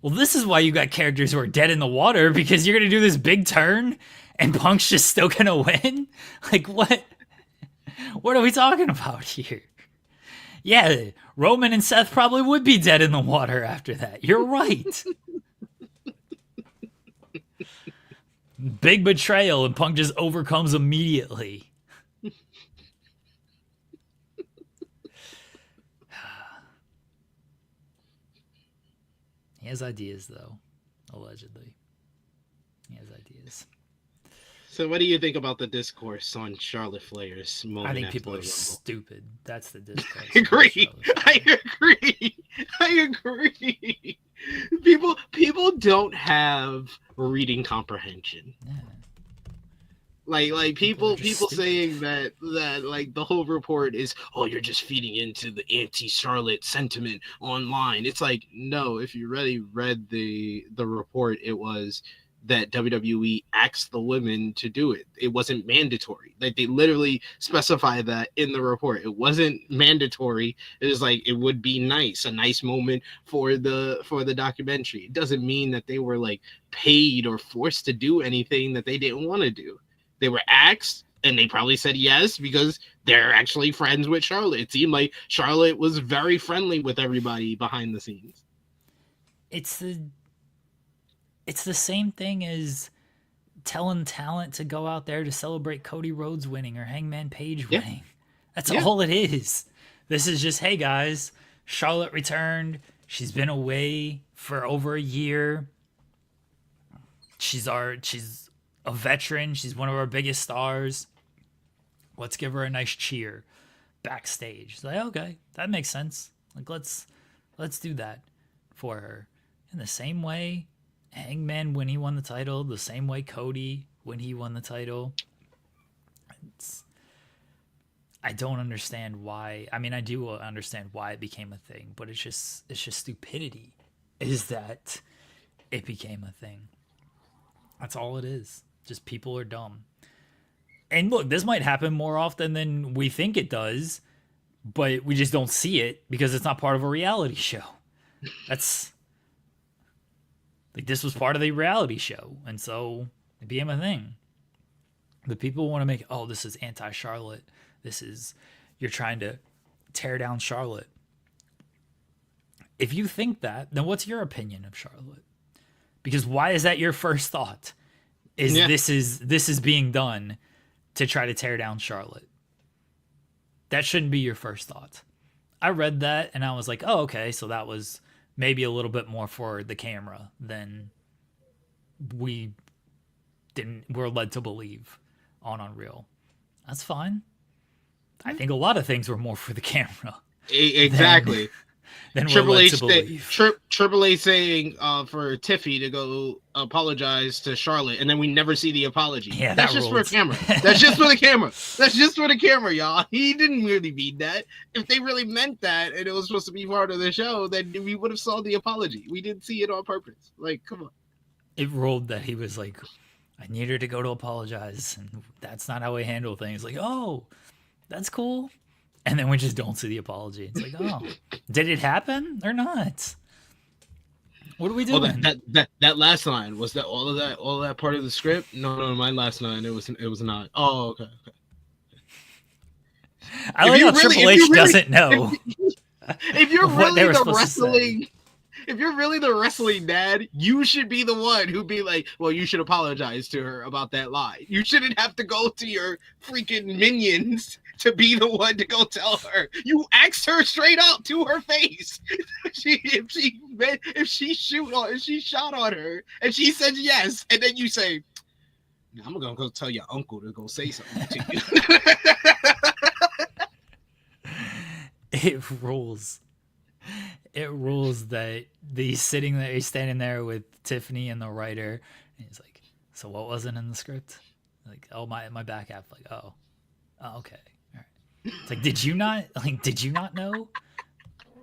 well, this is why you got characters who are dead in the water, because you're going to do this big turn and Punk's just still going to win? Like, what? What are we talking about here? Yeah, Roman and Seth probably would be dead in the water after that. You're right. Big betrayal, and Punk just overcomes immediately. He has ideas, though, allegedly. He has ideas. So what do you think about the discourse on Charlotte Flair's moment? I think people are stupid. That's the discourse. I agree. I agree. People don't have reading comprehension. Yeah. Like people stupid. saying that like the whole report is, oh, you're just feeding into the anti-Charlotte sentiment online. It's like, no, if you really read the report, it was that WWE asked the women to do it. It wasn't mandatory. Like they literally specify that in the report. It wasn't mandatory. It was like, it would be nice, a nice moment for the documentary. It doesn't mean that they were like paid or forced to do anything that they didn't want to do. They were asked, and they probably said yes because they're actually friends with Charlotte. It seemed like Charlotte was very friendly with everybody behind the scenes. It's the same thing as telling talent to go out there to celebrate Cody Rhodes winning or Hangman Page winning. That's all it is. This is just, hey guys, Charlotte returned. She's been away for over a year. She's a veteran. She's one of our biggest stars. Let's give her a nice cheer backstage. It's like, okay, that makes sense. Like let's do that for her. In the same way Hangman when he won the title, the same way Cody when he won the title. I don't understand why. I mean, I do understand why it became a thing, but it's just stupidity is that it became a thing. That's all it is. Just people are dumb. And look, this might happen more often than we think it does, but we just don't see it because it's not part of a reality show. That's like, this was part of the reality show, and so it became a thing. But people want to make, oh, this is anti-Charlotte. You're trying to tear down Charlotte. If you think that, then what's your opinion of Charlotte? Because why is that your first thought? This is being done to try to tear down Charlotte? That shouldn't be your first thought. I read that and I was like, oh, okay, so that was maybe a little bit more for the camera than we're led to believe on Unreal. That's fine. I think a lot of things were more for the camera. Exactly. Than Triple H Triple H saying for Tiffy to go apologize to Charlotte, and then we never see the apology. Yeah, that's just for a camera. That's just for the camera. That's just for the camera, y'all. He didn't really mean that. If they really meant that, and it was supposed to be part of the show, then we would have saw the apology. We didn't see it on purpose. Like, come on. It rolled that he was like, I need her to go to apologize, and that's not how we handle things. Like, oh, that's cool. And then we just don't see the apology. It's like, oh, did it happen or not? What are we doing? That last line, was that all of that part of the script? No, my last line, it was not. Oh, okay. I like how Triple H doesn't know. If you're really the wrestling, if you're really the wrestling dad, you should be the one who'd be like, well, you should apologize to her about that lie. You shouldn't have to go to your freaking minions to be the one to go tell her. You asked her straight up to her face. If she shot on her and she said yes, and then you say, I'm gonna go tell your uncle to go say something to you. It rules. It rules that he's standing there with Tiffany and the writer, and he's like, so what wasn't in the script? Like, oh, my back half, like, oh, okay. All right. It's like, did you not know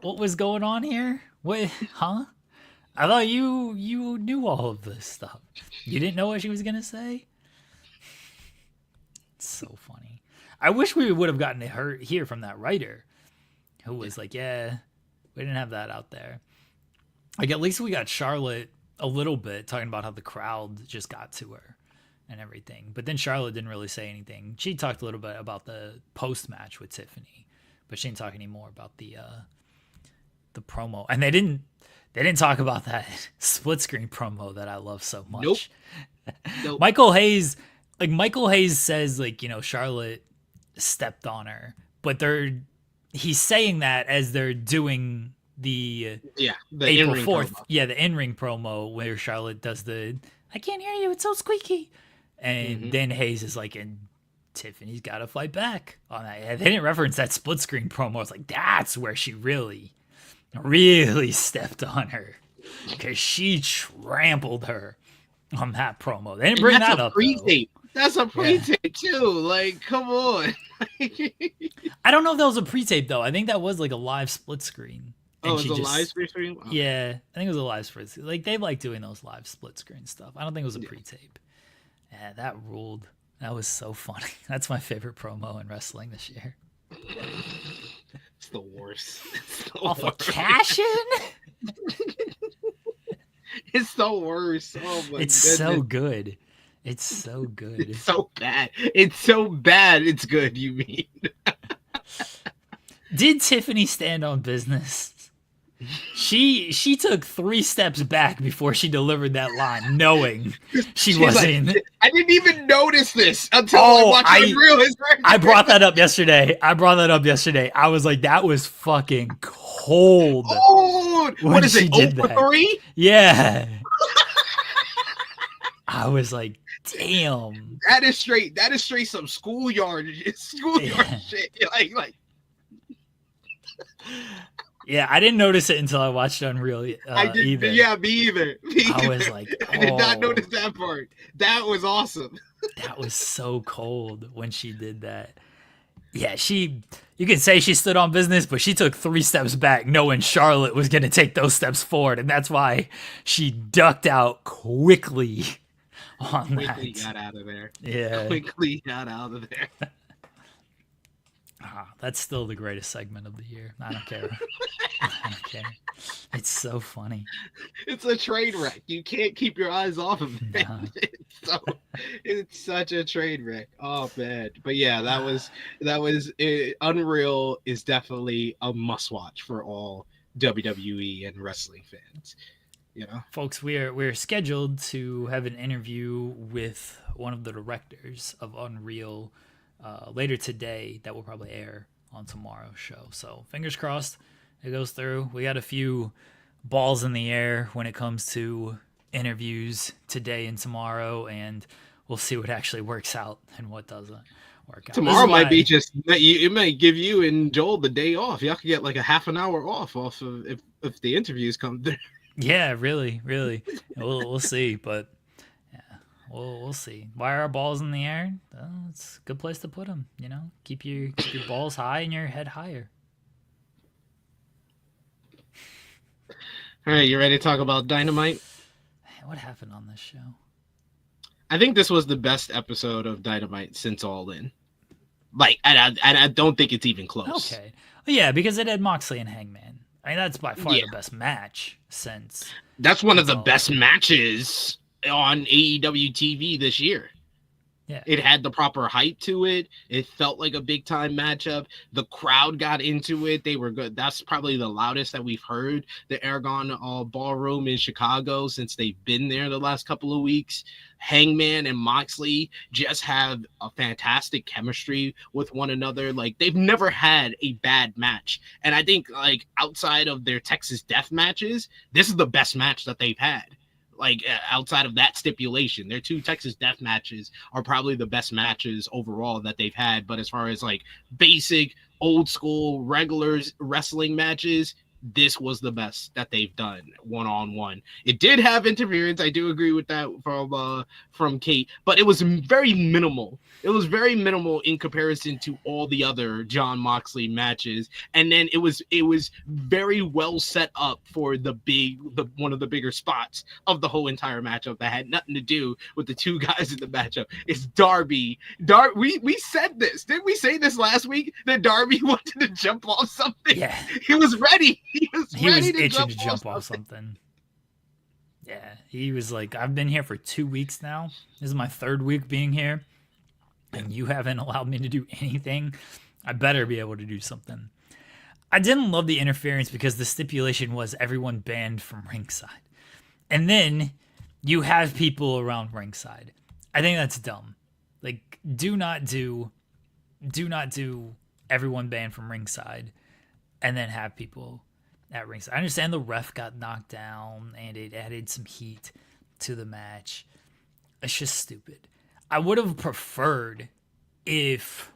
what was going on here? What, huh? I thought you knew all of this stuff. You didn't know what she was gonna say? It's so funny. I wish we would have gotten to hear from that writer who was like, yeah, we didn't have that out there. Like, at least we got Charlotte a little bit talking about how the crowd just got to her and everything. But then Charlotte didn't really say anything. She talked a little bit about the post match with Tiffany, but she didn't talk anymore about the promo. And they didn't talk about that split screen promo that I love so much. Nope. Michael Hayes says, like, you know, Charlotte stepped on her, but he's saying that as they're doing the April 4th, the in-ring promo where Charlotte does the "I can't hear you, it's so squeaky," and then Hayes is like, "And Tiffany's got to fight back on that." And they didn't reference that split screen promo. I was like, that's where she really stepped on her, because she trampled her on that promo. They didn't bring that up. Pre-tape. That's a pre-tape too. Like, come on. I don't know if that was a pre-tape though. I think that was like a live split screen. Oh, it was a live split screen? Wow. Yeah, I think it was a live split screen. Like, they like doing those live split screen stuff. I don't think it was a pre-tape. Yeah, that ruled. That was so funny. That's my favorite promo in wrestling this year. It's the worst. Off of cash-in? It's the worst. Oh my goodness. So good. It's so good. It's so bad. It's so bad. It's good, you mean. Did Tiffany stand on business? She took 3 steps back before she delivered that line, knowing she wasn't. Like, I didn't even notice this until I watched Unreal. I brought that up yesterday. I was like, that was fucking cold. Oh, what is it? 0-3? Yeah. I was like, damn. That is straight some schoolyard shit. Like. Yeah, I didn't notice it until I watched Unreal. Either. Yeah, me either. I was like, I did not notice that part. That was awesome. That was so cold when she did that. Yeah, you can say she stood on business, but she took 3 steps back knowing Charlotte was going to take those steps forward. And that's why she ducked out quickly on that. Quickly got out of there. Yeah. Quickly got out of there. That's still the greatest segment of the year. I don't care. I don't care. It's so funny. It's a train wreck. You can't keep your eyes off of it. No. It's such a train wreck. Oh man. But yeah, that was it. Unreal is definitely a must watch for all WWE and wrestling fans. You know, folks, we're scheduled to have an interview with one of the directors of Unreal later today that will probably air on tomorrow's show. So fingers crossed it goes through. We got a few balls in the air when it comes to interviews today and tomorrow, and we'll see what actually works out and what doesn't work out. Tomorrow might be just, it might give you and Joel the day off. Y'all can get like a half an hour off of if the interviews come through. Yeah, really. We'll see, but we'll see. Why are our balls in the air? It's a good place to put them. You know, keep your balls high and your head higher. All right, you ready to talk about Dynamite? What happened on this show? I think this was the best episode of Dynamite since All In. Like, I don't think it's even close. Okay, yeah, because it had Moxley and Hangman. I mean, that's by far the best match since. That's one of the best matches on AEW TV this year. Yeah. It had the proper hype to it. It felt like a big time matchup. The crowd got into it. They were good. That's probably the loudest that we've heard the Aragon Ballroom in Chicago since they've been there the last couple of weeks. Hangman and Moxley just have a fantastic chemistry with one another. Like, they've never had a bad match. And I think, like, outside of their Texas Death matches, this is the best match that they've had. Like, outside of that stipulation, their 2 Texas Death matches are probably the best matches overall that they've had. But as far as like basic, old school, regulars wrestling matches, this was the best that they've done one-on-one. It did have interference. I do agree with that from Kate, but it was very minimal. It was very minimal in comparison to all the other John Moxley matches. And then it was very well set up for the one of the bigger spots of the whole entire matchup that had nothing to do with the 2 guys in the matchup. It's Darby. We said this. Didn't we say this last week that Darby wanted to jump off something? Yeah. He was ready. He was He was ready to itching to jump jump off something. Yeah, he was like, I've been here for 2 weeks now. This is my 3rd week being here, and you haven't allowed me to do anything. I better be able to do something. I didn't love the interference because the stipulation was everyone banned from ringside. And then you have people around ringside. I think that's dumb. Like, do not do everyone banned from ringside and then have people at ringside. I understand the ref got knocked down and it added some heat to the match. It's just stupid. I would have preferred if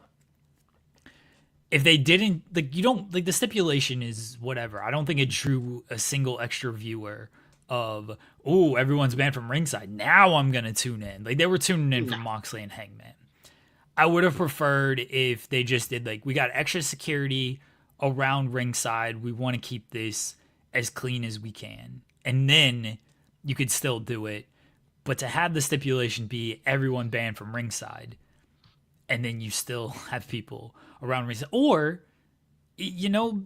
they didn't, like, you don't, like, the stipulation is whatever. I don't think it drew a single extra viewer of, oh, everyone's banned from ringside, now I'm gonna tune in. Like, they were tuning in from Moxley and Hangman. I would have preferred if they just did, like, we got extra security around ringside, we want to keep this as clean as we can, and then you could still do it. But to have the stipulation be everyone banned from ringside, and then you still have people around ringside, or, you know,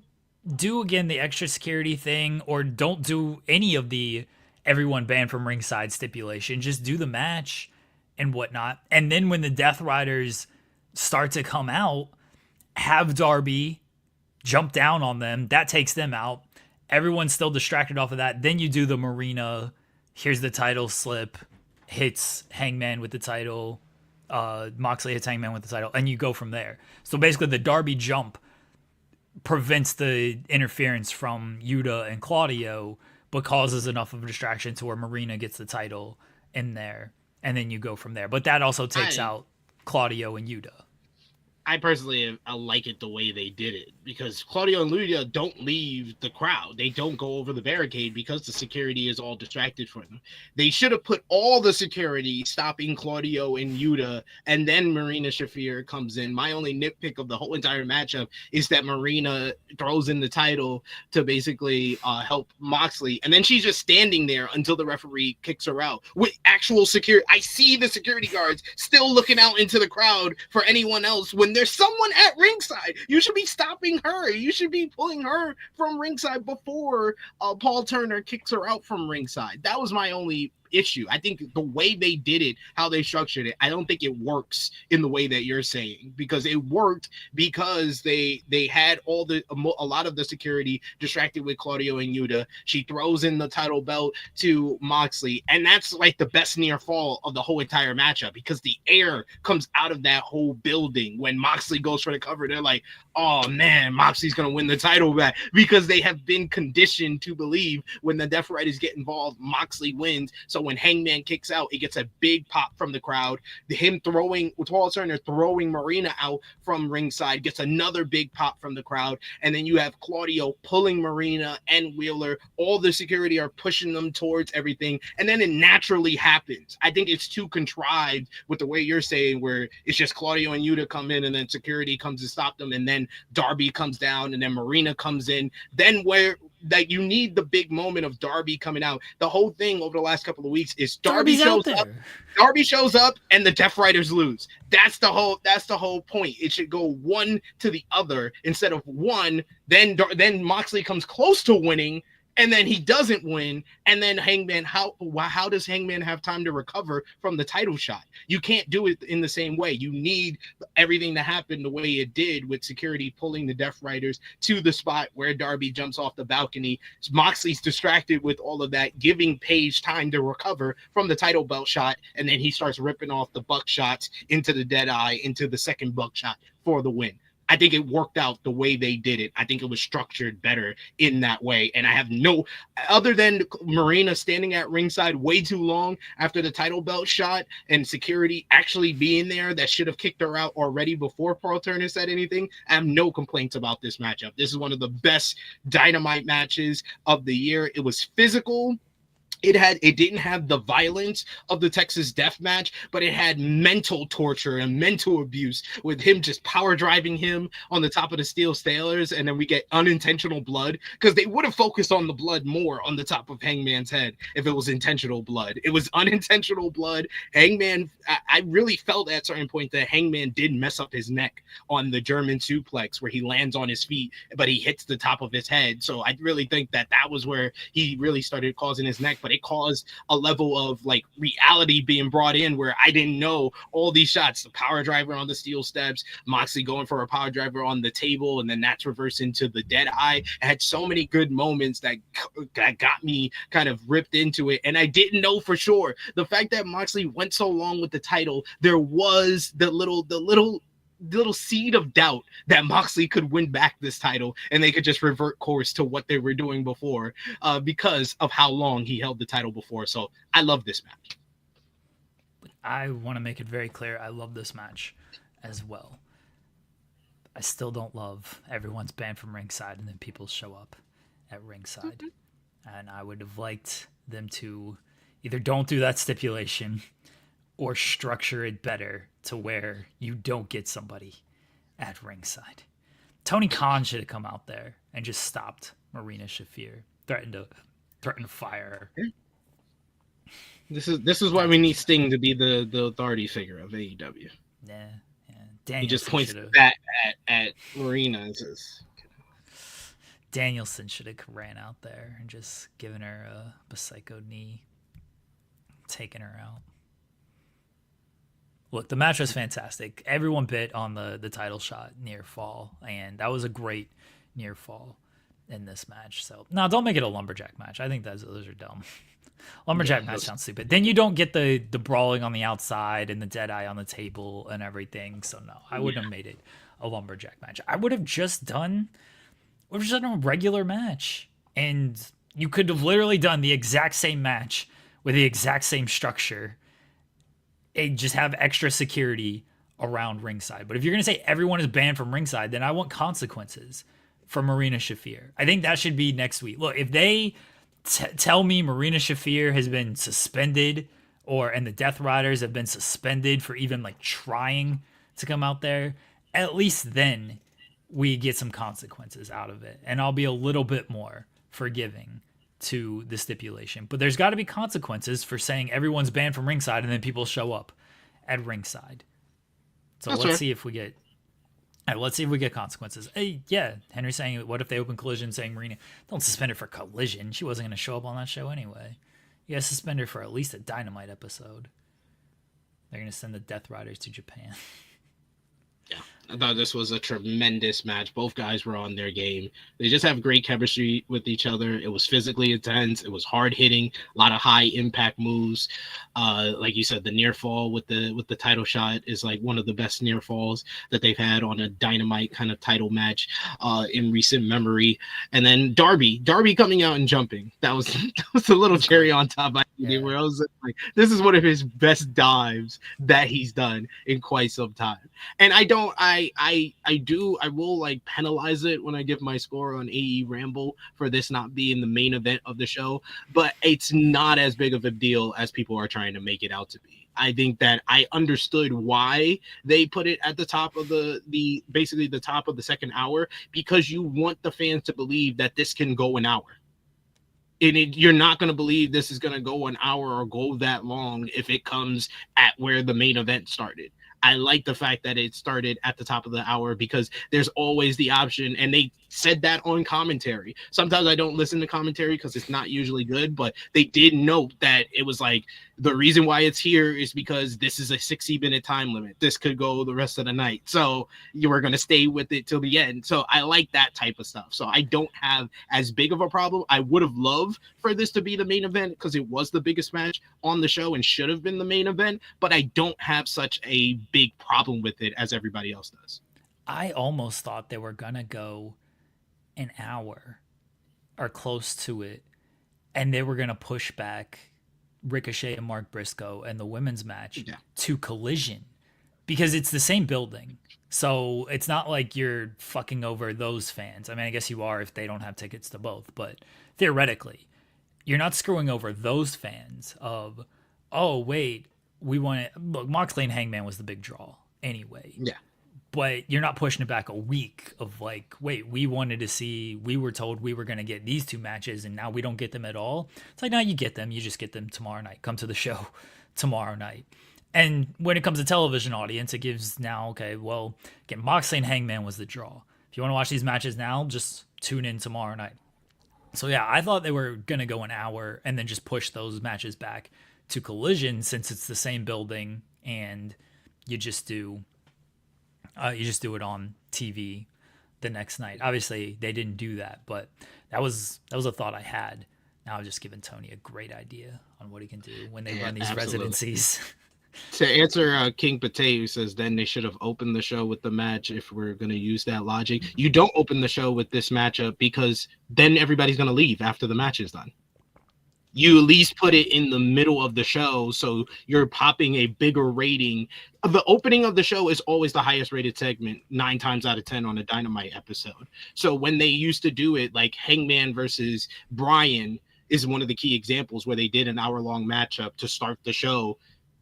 do again the extra security thing, or don't do any of the everyone banned from ringside stipulation. Just do the match and whatnot. And then when the Death Riders start to come out, have Darby jump down on them. That takes them out. Everyone's still distracted off of that. Then you do the Marina, here's the title slip, hits Hangman with the title. Moxley hits Hangman with the title, and you go from there. So basically the Darby jump prevents the interference from Yuta and Claudio, but causes enough of a distraction to where Marina gets the title in there, and then you go from there. But that also takes out Claudio and Yuta. I personally like it the way they did it, because Claudio and Luda don't leave the crowd. They don't go over the barricade because the security is all distracted from them. They should have put all the security stopping Claudio and Yuta, and then Marina Shafir comes in. My only nitpick of the whole entire matchup is that Marina throws in the title to basically help Moxley, and then she's just standing there until the referee kicks her out with actual security. I see the security guards still looking out into the crowd for anyone else when there's someone at ringside. You should be stopping her. You should be pulling her from ringside before Paul Turner kicks her out from ringside. That was my only issue. I think the way they did it, how they structured it, I don't think it works in the way that you're saying, because it worked because they had a lot of the security distracted with Claudio and Yuta. She throws in the title belt to Moxley, and that's like the best near fall of the whole entire matchup, because the air comes out of that whole building when Moxley goes for the cover. They're like, oh man, Moxley's gonna win the title back, because they have been conditioned to believe when the Death Riders get involved, Moxley wins. So when Hangman kicks out, it gets a big pop from the crowd. Paul Turner throwing Marina out from ringside gets another big pop from the crowd. And then you have Claudio pulling Marina and Wheeler. All the security are pushing them towards everything. And then it naturally happens. I think it's too contrived with the way you're saying, where it's just Claudio and Yuta come in and then security comes to stop them. And then Darby comes down and then Marina comes in. Then where that you need the big moment of Darby coming out. The whole thing over the last couple of weeks is Darby shows up and the Death Riders lose. That's the whole point. It should go one to the other instead of one. Then Moxley comes close to winning, and then he doesn't win, and then Hangman, how does Hangman have time to recover from the title shot? You can't do it in the same way. You need everything to happen the way it did, with security pulling the Death Riders to the spot where Darby jumps off the balcony. Moxley's distracted with all of that, giving Page time to recover from the title belt shot, and then he starts ripping off the buckshots into the Deadeye, into the second buckshot for the win. I think it worked out the way they did it. I think it was structured better in that way. And I have other than Marina standing at ringside way too long after the title belt shot and security actually being there that should have kicked her out already before Paul Turner said anything, I have no complaints about this matchup. This is one of the best Dynamite matches of the year. It was physical. it didn't have the violence of the Texas Death Match, but it had mental torture and mental abuse with him just power driving him on the top of the steel stairs, and then we get unintentional blood, because they would have focused on the blood more on the top of Hangman's head if it was intentional blood. It was unintentional blood. Hangman, I really felt at a certain point that Hangman did mess up his neck on the German suplex where he lands on his feet, but he hits the top of his head. So I really think that was where he really started causing his neck, but it caused a level of like reality being brought in where I didn't know all these shots, the power driver on the steel steps, Moxley going for a power driver on the table, and then that's reversed into the dead eye. I had so many good moments that got me kind of ripped into it, and I didn't know for sure. The fact that Moxley went so long with the title, there was the little seed of doubt that Moxley could win back this title and they could just revert course to what they were doing before, because of how long he held the title before. So I love this match. I want to make it very clear, I love this match as well. I still don't love everyone's banned from ringside and then people show up at ringside. And I would have liked them to either don't do that stipulation or structure it better to where you don't get somebody at ringside. Tony Khan should have come out there and just stopped Marina Shafir, threatened to fire her. This is why we need Sting to be the authority figure of AEW. Yeah. He just points that at Marina and says, Danielson should have ran out there and just given her a psycho knee, taking her out. Look, the match was fantastic. Everyone bit on the title shot near fall, and that was a great near fall in this match. So, no, don't make it a lumberjack match. I think those are dumb. Lumberjack match sounds stupid. Then you don't get the brawling on the outside and the dead eye on the table and everything. So, no, I wouldn't have made it a lumberjack match. I would have just done a regular match, and you could have literally done the exact same match with the exact same structure. And just have extra security around ringside. But if you're going to say everyone is banned from ringside, then I want consequences for Marina Shafir. I think that should be next week. Look, if they tell me Marina Shafir has been suspended and the Death Riders have been suspended for even like trying to come out there, at least then we get some consequences out of it. And I'll be a little bit more forgiving to the stipulation, but there's got to be consequences for saying everyone's banned from ringside and then people show up at ringside. So let's see if we get consequences. Hey, yeah, Henry's saying, what if they open Collision saying Marina, don't suspend her for Collision. She wasn't going to show up on that show anyway. You got to suspend her for at least a Dynamite episode. They're going to send the Death Riders to Japan. Yeah, I thought this was a tremendous match. Both guys were on their game. They just have great chemistry with each other. It was physically intense. It was hard hitting, a lot of high impact moves. Like you said, the near fall with the title shot is like one of the best near falls that they've had on a Dynamite kind of title match in recent memory. And then Darby coming out and jumping. That was a little cherry on top. Where I was like, this is one of his best dives that he's done in quite some time. And I will like penalize it when I give my score on AE Ramble for this not being the main event of the show, but it's not as big of a deal as people are trying to make it out to be. I think that I understood why they put it at the top of basically the top of the second hour, because you want the fans to believe that this can go an hour. And you're not going to believe this is going to go an hour or go that long if it comes at where the main event started. I like the fact that it started at the top of the hour because there's always the option, and they said that on commentary. Sometimes I don't listen to commentary because it's not usually good, but they did note that it was like, the reason why it's here is because this is a 60-minute time limit. This could go the rest of the night. So you were going to stay with it till the end. So I like that type of stuff. So I don't have as big of a problem. I would have loved for this to be the main event because it was the biggest match on the show and should have been the main event, but I don't have such a big problem with it as everybody else does. I almost thought they were going to go an hour or close to it, and they were going to push back Ricochet and Mark Briscoe and the women's match to Collision because it's the same building. So it's not like you're fucking over those fans. I mean, I guess you are if they don't have tickets to both, but theoretically. you're not screwing over those fans of, oh wait, we want to look. Moxley and Hangman was the big draw anyway. Yeah. But you're not pushing it back a week of like, wait, we were told we were going to get these 2 matches and now we don't get them at all. It's like, no, you get them. You just get them tomorrow night. Come to the show tomorrow night. And when it comes to television audience, it gives now, okay, well, again, Moxley and Hangman was the draw. If you want to watch these matches now, just tune in tomorrow night. So yeah, I thought they were going to go an hour and then just push those matches back to Collision since it's the same building and you just do it on TV the next night. Obviously, they didn't do that, but that was a thought I had. Now I've just given Tony a great idea on what he can do when they run these residencies. To answer King Pate, who says then they should have opened the show with the match if we're going to use that logic. You don't open the show with this matchup because then everybody's going to leave after the match is done. You at least put it in the middle of the show so you're popping a bigger rating. The opening of the show is always the highest rated segment 9 times out of 10 on a Dynamite episode. So when they used to do it, like Hangman versus Bryan is one of the key examples where they did an hour-long matchup to start the show.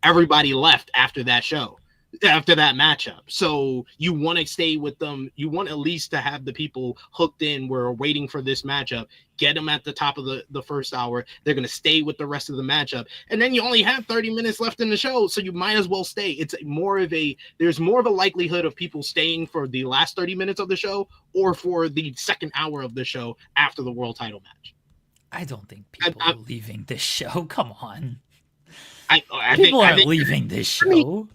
Everybody left after that matchup. So you want to stay with them. You want at least to have the people hooked in. We're waiting for this matchup. Get them at the top of the first hour. They're going to stay with the rest of the matchup. And then you only have 30 minutes left in the show. So you might as well stay. There's more of a likelihood of people staying for the last 30 minutes of the show or for the second hour of the show after the world title match. I don't think people are leaving this show. Come on. I People think aren't leaving this show. I mean,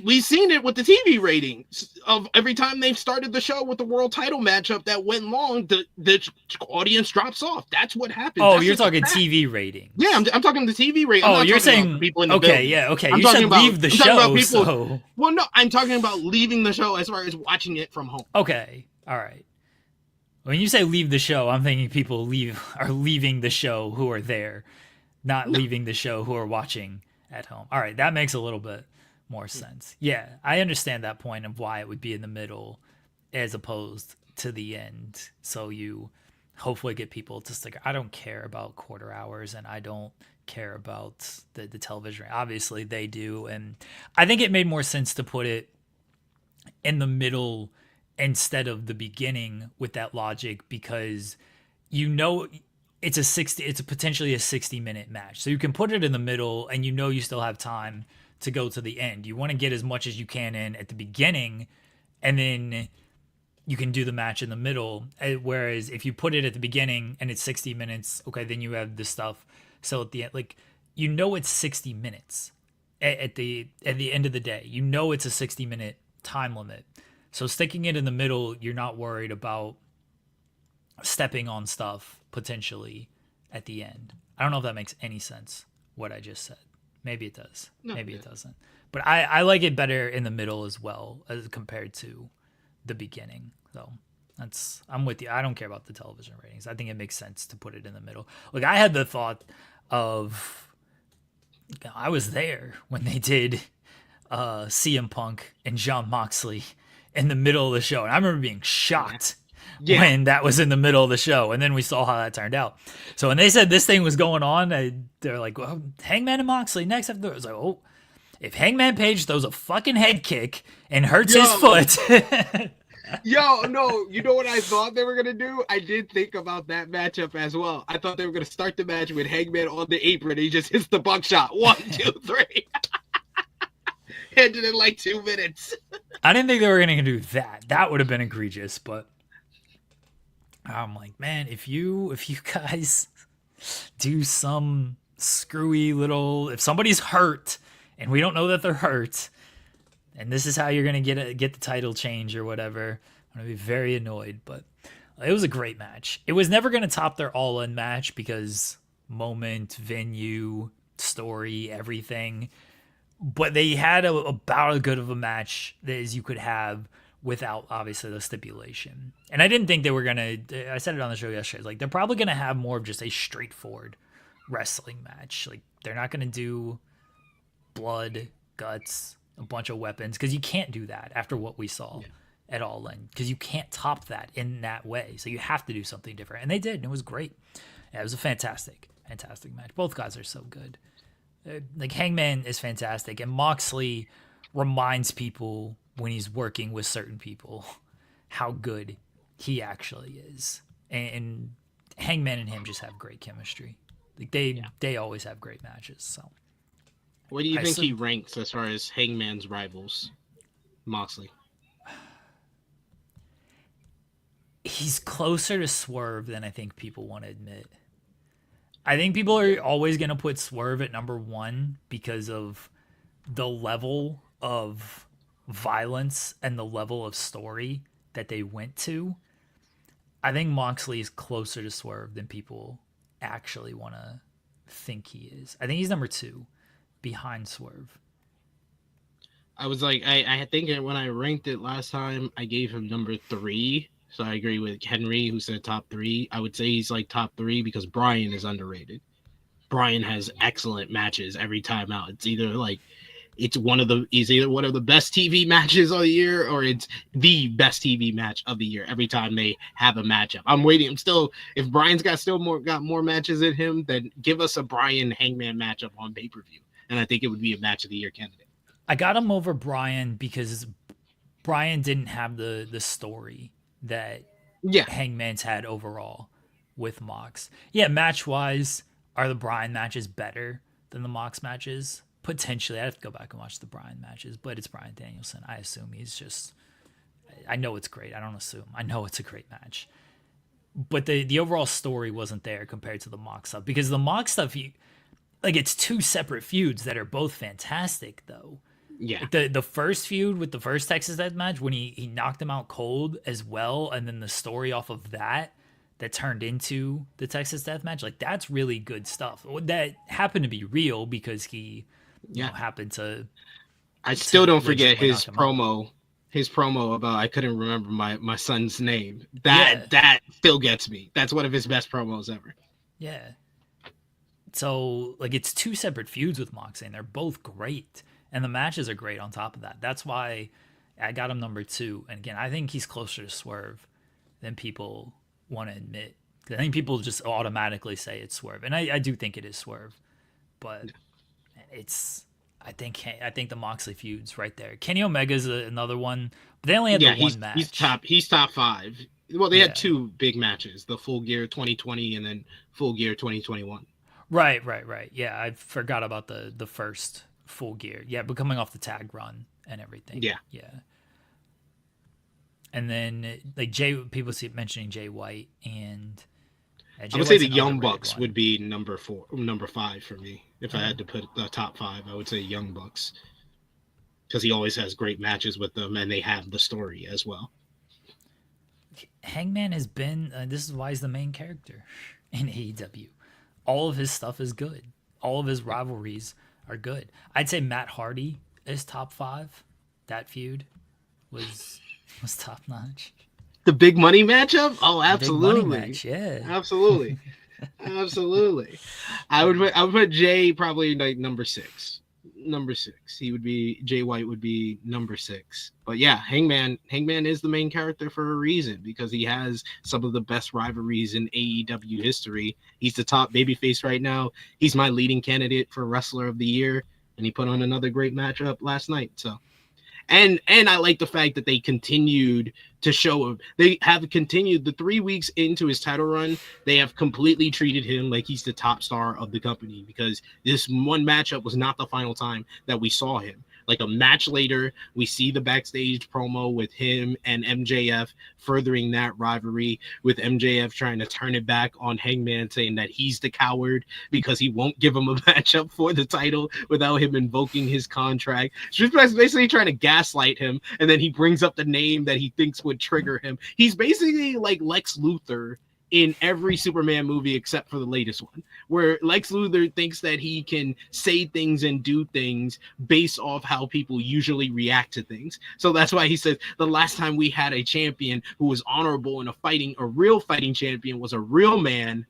we've seen it with the TV ratings of every time they've started the show with the world title matchup that went long, the audience drops off. That's what happens. Oh, you're talking TV rating. Yeah, I'm talking the TV rating. Oh, you're saying people in the building. Yeah, okay. You said leave the show. So. Well, no, I'm talking about leaving the show as far as watching it from home. Okay, all right. When you say leave the show, I'm thinking people are leaving the show who are there, not leaving the show who are watching at home. All right, that makes a little bit more sense. Yeah, I understand that point of why it would be in the middle as opposed to the end. So you hopefully get people to stick. I don't care about quarter hours and I don't care about the television. Obviously they do. And I think it made more sense to put it in the middle instead of the beginning with that logic because it's potentially a 60-minute match. So you can put it in the middle and you still have time to go to the end. You want to get as much as you can in at the beginning and then you can do the match in the middle. Whereas if you put it at the beginning and it's 60 minutes, okay, then you have the stuff. So at the end, it's 60 minutes at the end of the day. It's a 60-minute time limit. So sticking it in the middle, you're not worried about stepping on stuff potentially at the end. I don't know if that makes any sense, what I just said. Maybe it does. No, maybe it doesn't. But I like it better in the middle as well as compared to the beginning. So I'm with you. I don't care about the television ratings. I think it makes sense to put it in the middle. Look, I had the thought of I was there when they did CM Punk and Jon Moxley in the middle of the show. And I remember being shocked when that was in the middle of the show. And then we saw how that turned out. So when they said this thing was going on, they're like, well, Hangman and Moxley next after. I was like, oh, if Hangman Page throws a fucking head kick and hurts his foot. Yo, no, you know what I thought they were going to do? I did think about that matchup as well. I thought they were going to start the match with Hangman on the apron. And he just hits the buckshot. 1, 2, 3. Ended in like 2 minutes. I didn't think they were going to do that. That would have been egregious, but I'm like, man, if you guys do some screwy little, if somebody's hurt and we don't know that they're hurt, and this is how you're going to get the title change or whatever, I'm going to be very annoyed. But it was a great match. It was never going to top their All-In match because moment, venue, story, everything. But they had about as good of a match as you could have without, obviously, the stipulation. And I didn't think they were going to, I said it on the show yesterday, like they're probably going to have more of just a straightforward wrestling match. Like they're not going to do blood, guts, a bunch of weapons, because you can't do that after what we saw at All In, because you can't top that in that way. So you have to do something different. And they did, and it was great. Yeah, it was fantastic. fantastic match. Both guys are so good. Like Hangman is fantastic, and Moxley reminds people when he's working with certain people how good he actually is. And Hangman and him just have great chemistry. Like they always have great matches. So, what do you think he ranks as far as Hangman's rivals, Moxley? He's closer to Swerve than I think people want to admit. I think people are always going to put Swerve at number 1 because of the level of violence and the level of story that they went to. I think Moxley is closer to Swerve than people actually want to think he is. I think he's number 2 behind Swerve. I was like, I think when I ranked it last time, I gave him number 3. So I agree with Henry, who said top 3. I would say he's like top 3 because Bryan is underrated. Bryan has excellent matches every time out. It's either one of the best TV matches of the year, or it's the best TV match of the year every time they have a matchup. I'm waiting. If Bryan's got more matches in him, then give us a Bryan Hangman matchup on pay-per-view. And I think it would be a match of the year candidate. I got him over Bryan because Bryan didn't have the story that Hangman's had overall with Mox. Yeah, match-wise, are the Bryan matches better than the Mox matches? Potentially. I'd have to go back and watch the Bryan matches, but it's Bryan Danielson. I assume I know it's great. I don't assume. I know it's a great match. But the overall story wasn't there compared to the Mox stuff, because the Mox stuff, it's 2 separate feuds that are both fantastic, though. Yeah. The first feud with the first Texas Death Match, when he knocked him out cold as well, and then the story off of that turned into the Texas Death Match, that's really good stuff. That happened to be real because he happened to. I still don't forget his promo. His promo about I couldn't remember my son's name. That still gets me. That's one of his best promos ever. Yeah. So it's 2 separate feuds with Moxley, and they're both great. And the matches are great on top of that. That's why I got him number 2. And again, I think he's closer to Swerve than people want to admit. I think people just automatically say it's Swerve. And I do think it is Swerve. But I think the Moxley feud's right there. Kenny Omega's another one. But they only had the one match. He's top 5. Well, they had 2 big matches, the Full Gear 2020 and then Full Gear 2021. Right. Yeah, I forgot about the first Full Gear. Yeah, but coming off the tag run and everything. Yeah. And then people see mentioning Jay White, and I would say the Young Bucks would be number 5 for me. If I had to put the top 5, I would say Young Bucks, because he always has great matches with them, and they have the story as well. Hangman has been. This is why he's the main character in AEW. All of his stuff is good. All of his rivalries are good. I'd say Matt Hardy is top 5. That feud was top notch. The big money matchup? Oh, absolutely. Big money match, yeah. Absolutely. I would put Jay probably number 6. Jay White would be number 6. But yeah, Hangman is the main character for a reason, because he has some of the best rivalries in AEW history. He's the top babyface right now. He's my leading candidate for Wrestler of the Year, and he put on another great matchup last night. So, and I like the fact that they continued to show him. They have continued the 3 weeks into his title run. They have completely treated him like he's the top star of the company, because this one matchup was not the final time that we saw him. A match later, we see the backstage promo with him and MJF furthering that rivalry, with MJF trying to turn it back on Hangman, saying that he's the coward because he won't give him a matchup for the title without him invoking his contract. Just basically trying to gaslight him, and then he brings up the name that he thinks would trigger him. He's basically like Lex Luthor in every Superman movie except for the latest one, where Lex Luthor thinks that he can say things and do things based off how people usually react to things. So that's why he says the last time we had a champion who was honorable and a real fighting champion was a real man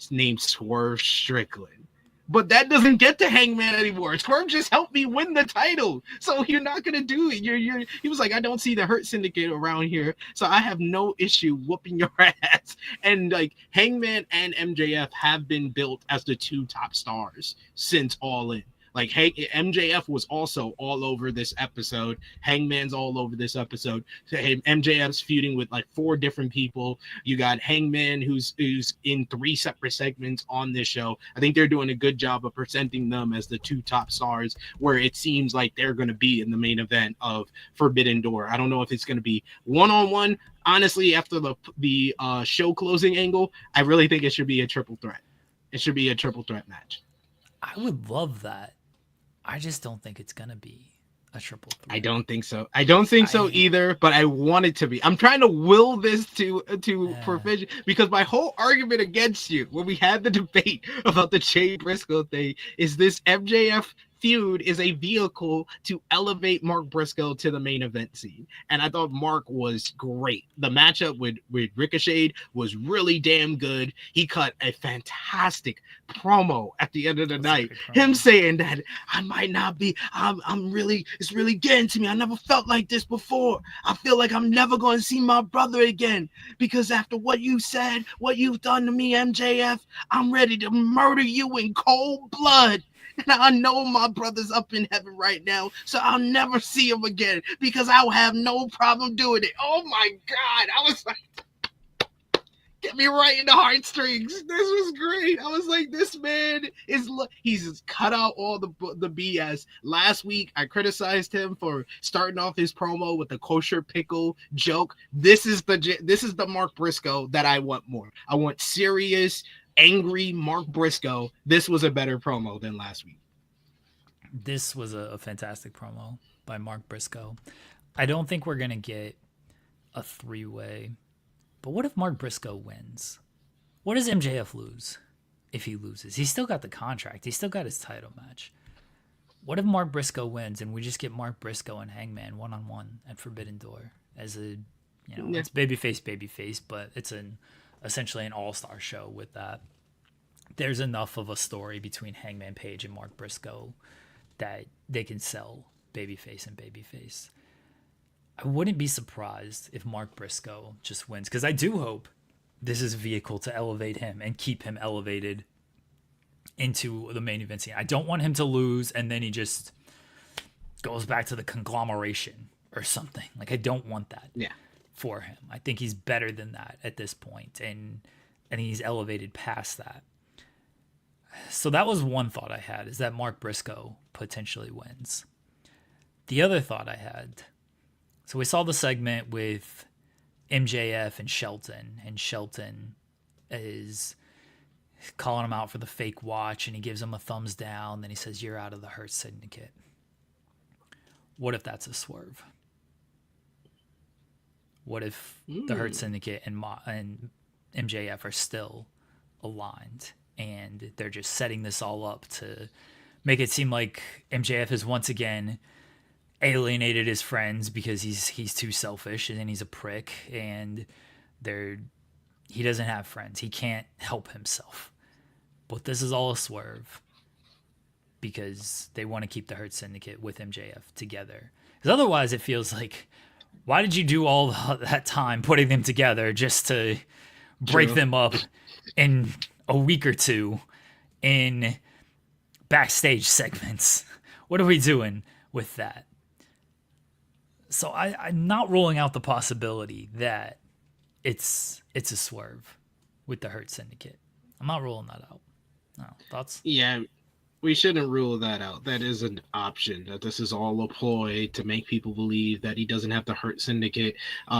named Swerve Strickland. But that doesn't get to Hangman anymore. Swerve just helped me win the title. So you're not gonna do it. He was like, I don't see the Hurt Syndicate around here. So I have no issue whooping your ass. And like Hangman and MJF have been built as the two top stars since All In. Like, hey, MJF was also all over this episode. Hangman's all over this episode. MJF's feuding with like 4 different people. You got Hangman, who's in 3 separate segments on this show. I think they're doing a good job of presenting them as the 2 top stars, where it seems like they're going to be in the main event of Forbidden Door. I don't know if it's going to be one-on-one. Honestly, after the show closing angle, I really think it should be a triple threat. It should be a triple threat match. I would love that. I just don't think it's going to be a triple threat. I don't think so. I don't think so either, but I want it to be. I'm trying to will this to provision, because my whole argument against you when we had the debate about the Jay Briscoe thing is this MJF feud is a vehicle to elevate Mark Briscoe to the main event scene. And I thought Mark was great. The matchup with Ricochet was really damn good. He cut a fantastic promo at the end of the night. Him saying that I might not be, it's really getting to me. I never felt like this before. I feel like I'm never going to see my brother again, because after what you said, what you've done to me, MJF, I'm ready to murder you in cold blood. And I know my brother's up in heaven right now, so I'll never see him again, because I'll have no problem doing it. Oh my God. I was like, get me right in the heartstrings. This was great. I was like, this man he's cut out all the BS. Last week, I criticized him for starting off his promo with the kosher pickle joke. This is the Mark Briscoe that I want more. I want serious, angry Mark Briscoe. This was a better promo than last week. This was a fantastic promo by Mark Briscoe. I don't think we're going to get a 3-way, but what if Mark Briscoe wins? What does MJF lose if he loses? He's still got the contract. He's still got his title match. What if Mark Briscoe wins and we just get Mark Briscoe and Hangman one-on-one at Forbidden Door as a, it's babyface, but it's essentially an all-star show with that. There's enough of a story between Hangman Page and Mark Briscoe that they can sell babyface and babyface. I wouldn't be surprised if Mark Briscoe just wins, because I do hope this is a vehicle to elevate him and keep him elevated into the main event scene. I don't want him to lose and then he just goes back to the conglomeration or something. Like, I don't want that. Yeah. For him. I think he's better than that at this point, and he's elevated past that. So that was one thought I had, is that Mark Briscoe potentially wins. The other thought I had, so we saw the segment with MJF and Shelton is calling him out for the fake watch, and he gives him a thumbs down, then he says, "You're out of the Hurt Syndicate." What if that's a swerve? What if the Hurt Syndicate and MJF are still aligned, and they're just setting this all up to make it seem like MJF has once again alienated his friends because he's too selfish and he's a prick, and he doesn't have friends. He can't help himself. But this is all a swerve because they want to keep the Hurt Syndicate with MJF together. Because otherwise it feels like, why did you do all that time putting them together just to break them up in a week or two in backstage segments? What are we doing with that? So I'm not ruling out the possibility that it's a swerve with the Hurt Syndicate. I'm not ruling that out. No, thoughts? Yeah, we shouldn't rule that out. That is an option, that this is all a ploy to make people believe that he doesn't have the Hurt Syndicate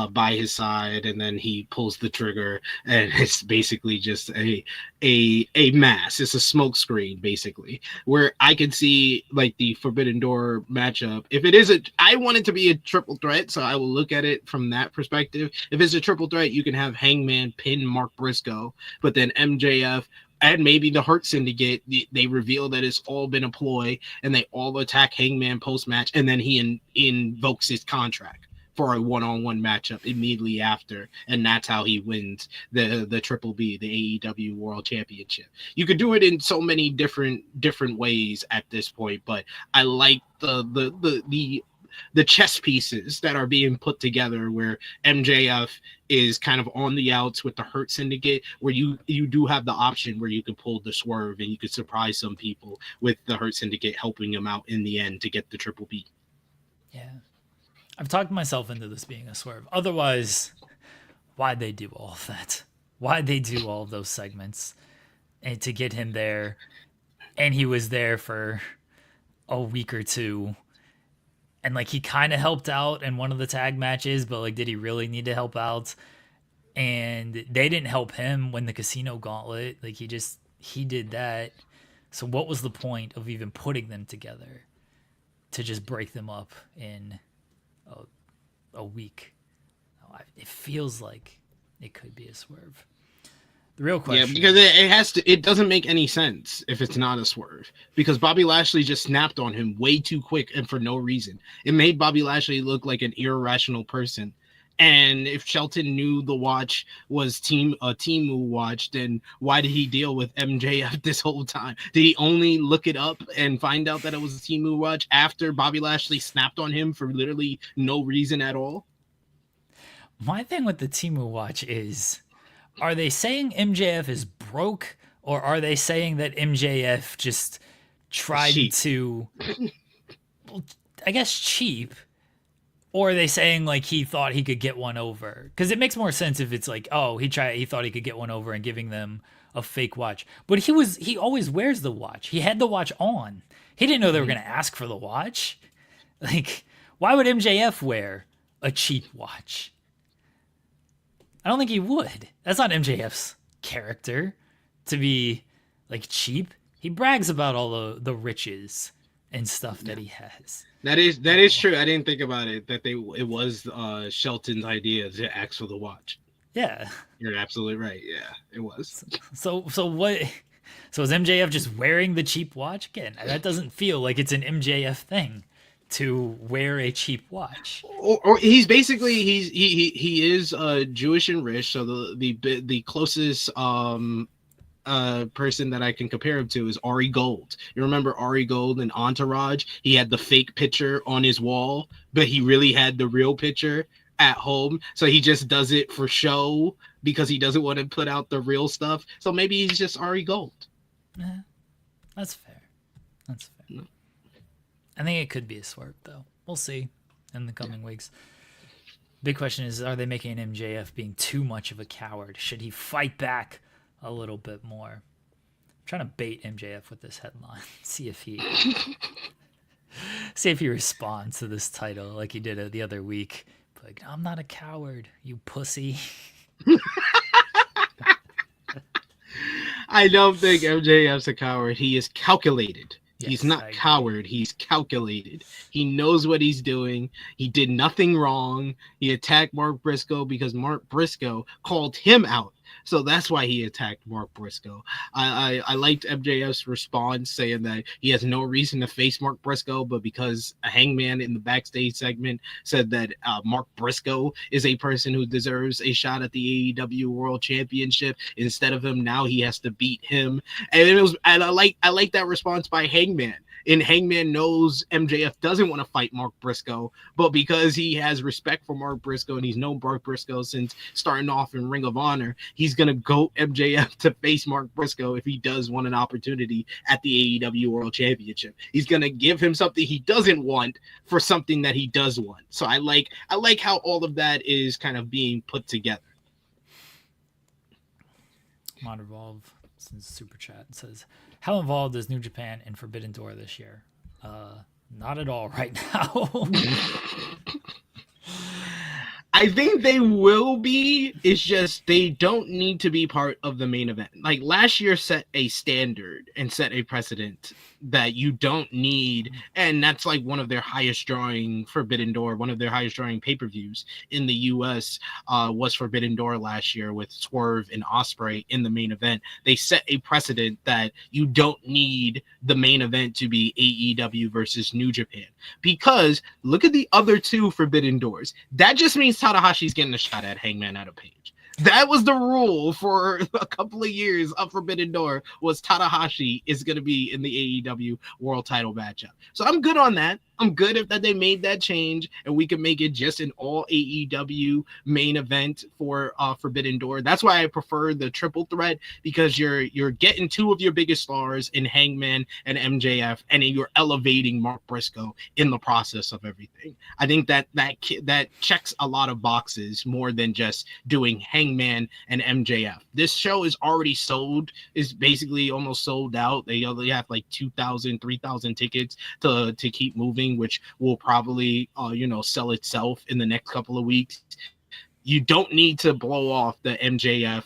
by his side, and then he pulls the trigger and it's basically just a mass. It's a smoke screen, basically, where I can see like the Forbidden Door matchup. If it is I want it to be a triple threat, so I will look at it from that perspective. If it's a triple threat, you can have Hangman pin Mark Briscoe, but then MJF and maybe the Hurt Syndicate, they reveal that it's all been a ploy, and they all attack Hangman post-match, and then he invokes his contract for a one-on-one matchup immediately after, and that's how he wins the Triple B, the AEW World Championship. You could do it in so many different ways at this point, but I like the chess pieces that are being put together, where MJF is kind of on the outs with the Hurt Syndicate, where you do have the option where you can pull the swerve and you could surprise some people with the Hurt Syndicate helping him out in the end to get the Triple B. Yeah. I've talked myself into this being a swerve. Otherwise, why'd they do all of that? Why'd they do all of those segments and to get him there? And he was there for a week or two. And like he kind of helped out in one of the tag matches, but like, did he really need to help out? And they didn't help him when the Casino Gauntlet. Like he did that. So what was the point of even putting them together to just break them up in a week? It feels like it could be a swerve. The real question, because it has to. It doesn't make any sense if it's not a swerve, because Bobby Lashley just snapped on him way too quick and for no reason. It made Bobby Lashley look like an irrational person. And if Shelton knew the watch was a Temu watch, then why did he deal with MJF this whole time? Did he only look it up and find out that it was a Temu watch after Bobby Lashley snapped on him for literally no reason at all? My thing with the Temu watch is, are they saying MJF is broke, or are they saying that MJF just tried to, I guess, cheap? Or are they saying like he thought he could get one over? Because it makes more sense if it's like, oh, he thought he could get one over and giving them a fake watch. But he always wears the watch. He had the watch on. He didn't know they were going to ask for the watch. Like, why would MJF wear a cheap watch? I don't think he would. That's not MJF's character to be like cheap. He brags about all the riches and stuff that he has. That is true. I didn't think about it. It was Shelton's idea to ask for the watch. Yeah, you're absolutely right. Yeah, it was. So what? So is MJF just wearing the cheap watch again? That doesn't feel like it's an MJF thing to wear a cheap watch. Or he's basically he is Jewish and rich. So the closest person that I can compare him to is Ari Gold. You remember Ari Gold in Entourage? He had the fake picture on his wall, but he really had the real picture at home. So he just does it for show because he doesn't want to put out the real stuff. So maybe he's just Ari Gold. Yeah, that's fair. That's fair. No. I think it could be a swerve, though. We'll see in the coming weeks. Big question is, are they making MJF being too much of a coward? Should he fight back a little bit more? I'm trying to bait MJF with this headline. see if he responds to this title like he did the other week. Like, I'm not a coward, you pussy. I don't think MJF's a coward. He is calculated. Yes, he's not coward. He's calculated. He knows what he's doing. He did nothing wrong. He attacked Mark Briscoe because Mark Briscoe called him out. So that's why he attacked Mark Briscoe. I liked MJF's response saying that he has no reason to face Mark Briscoe, but because a Hangman in the backstage segment said that Mark Briscoe is a person who deserves a shot at the AEW World Championship instead of him, now he has to beat him. And I like that response by Hangman. And Hangman knows MJF doesn't want to fight Mark Briscoe, but because he has respect for Mark Briscoe and he's known Mark Briscoe since starting off in Ring of Honor, he's going to go MJF to face Mark Briscoe if he does want an opportunity at the AEW World Championship. He's going to give him something he doesn't want for something that he does want. So I like how all of that is kind of being put together. Mod Evolve since Super Chat says, how involved is New Japan in Forbidden Door this year? Not at all right now. I think they will be. It's just they don't need to be part of the main event. Like last year set a standard and set a precedent that you don't need, and that's like one of their highest drawing Forbidden Door, one of their highest drawing pay-per-views in the US was Forbidden Door last year with Swerve and Ospreay in the main event. They set a precedent that you don't need the main event to be AEW versus New Japan, because look at the other two Forbidden Doors. That just means Tanahashi's getting a shot at Hangman out of Page. That was the rule for a couple of years of Forbidden Door, was Tanahashi is going to be in the AEW world title matchup. So I'm good on that. I'm good if that they made that change and we can make it just an all AEW main event for Forbidden Door. That's why I prefer the triple threat, because you're getting two of your biggest stars in Hangman and MJF, and you're elevating Mark Briscoe in the process of everything. I think that checks a lot of boxes more than just doing Hangman and MJF. This show is already sold, is basically almost sold out. They only have like 2,000, 3,000 tickets to keep moving, which will probably sell itself in the next couple of weeks. You don't need to blow off the MJF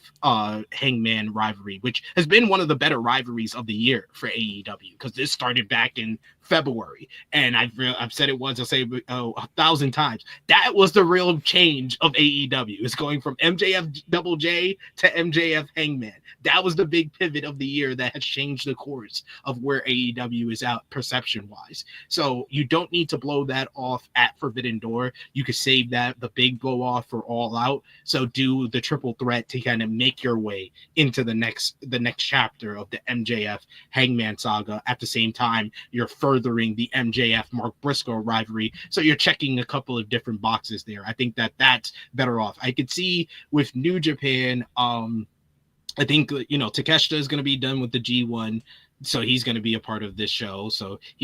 Hangman rivalry, which has been one of the better rivalries of the year for AEW, because this started back in February, and I've said it once, I'll say it 1,000 times. That was the real change of AEW. It's going from MJF Double J to MJF Hangman. That was the big pivot of the year that has changed the course of where AEW is out perception-wise. So you don't need to blow that off at Forbidden Door. You could save that, the big blow off, for All Out. So do the triple threat to kind of make your way into the next chapter of the MJF Hangman saga. At the same time, you're furthering the MJF Mark Briscoe rivalry. So you're checking a couple of different boxes there. I think that's better off. I could see with New Japan, I think, Takeshita is going to be done with the G1, so he's going to be a part of this show.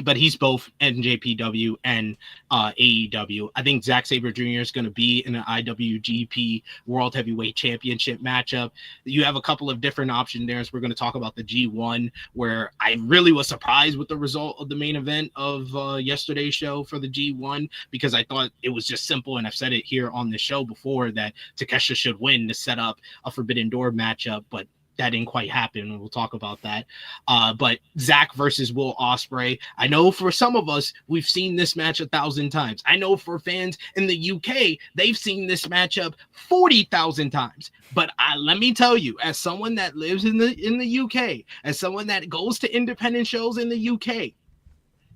But he's both NJPW and AEW. I think Zack Sabre Jr. is going to be in an IWGP World Heavyweight Championship matchup. You have a couple of different options there. So we're going to talk about the G1, where I really was surprised with the result of the main event of yesterday's show for the G1, because I thought it was just simple, and I've said it here on the show before, that Takeshita should win to set up a Forbidden Door matchup, but that didn't quite happen, and we'll talk about that. But Zach versus Will Ospreay, I know for some of us, we've seen this match 1,000 times. I know for fans in the UK, they've seen this matchup 40,000 times. But let me tell you, as someone that lives in the UK, as someone that goes to independent shows in the UK,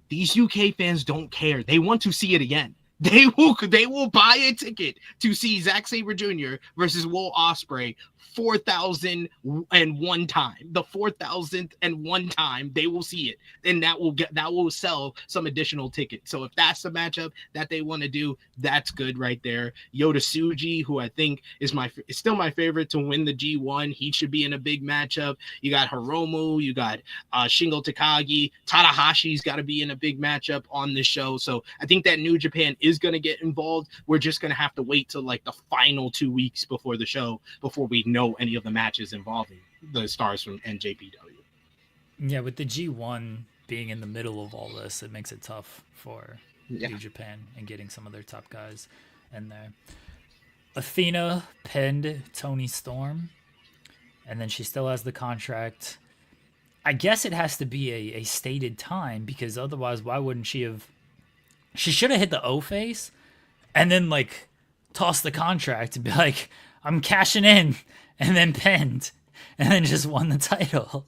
these UK fans don't care. They want to see it again. They will buy a ticket to see Zack Sabre Jr. versus Will Ospreay 4,001 time. The 4,001 time they will see it, and that will sell some additional tickets. So if that's the matchup that they want to do, that's good right there. Yota Tsuji, who I think is still my favorite to win the G1, he should be in a big matchup. You got Hiromu, you got Shingo Takagi, Tanahashi's got to be in a big matchup on this show. So I think that New Japan is going to get involved. We're just going to have to wait till like the final 2 weeks before the show before we know any of the matches involving the stars from NJPW. Yeah, with the G1 being in the middle of all this, it makes it tough for New Japan and getting some of their top guys in there. Athena pinned Toni Storm, and then she still has the contract. I guess it has to be a stated time, because otherwise, why wouldn't she have? She should have hit the O face and then like tossed the contract and be like, I'm cashing in, and then pinned, and then just won the title.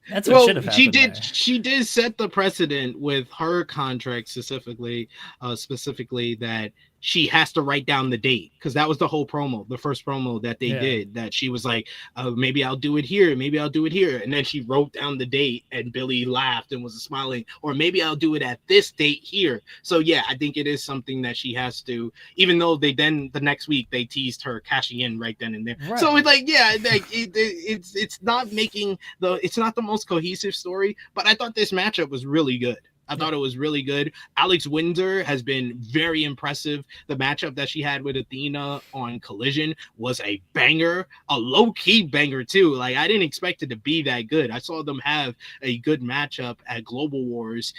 That's what should have happened. She did set the precedent with her contract specifically that she has to write down the date, because that was the whole promo, the first promo that they did, that she was like, maybe I'll do it here, maybe I'll do it here, and then she wrote down the date, and Billy laughed and was smiling, or maybe I'll do it at this date here. So yeah, I think it is something that she has to, even though the next week they teased her cashing in right then and there. Right. So it's like, yeah, like it's not the most cohesive story, but I thought this matchup was really good. I thought it was really good. Alex Windsor has been very impressive. The matchup that she had with Athena on Collision was a banger, a low-key banger too. Like, I didn't expect it to be that good. I saw them have a good matchup at Global Wars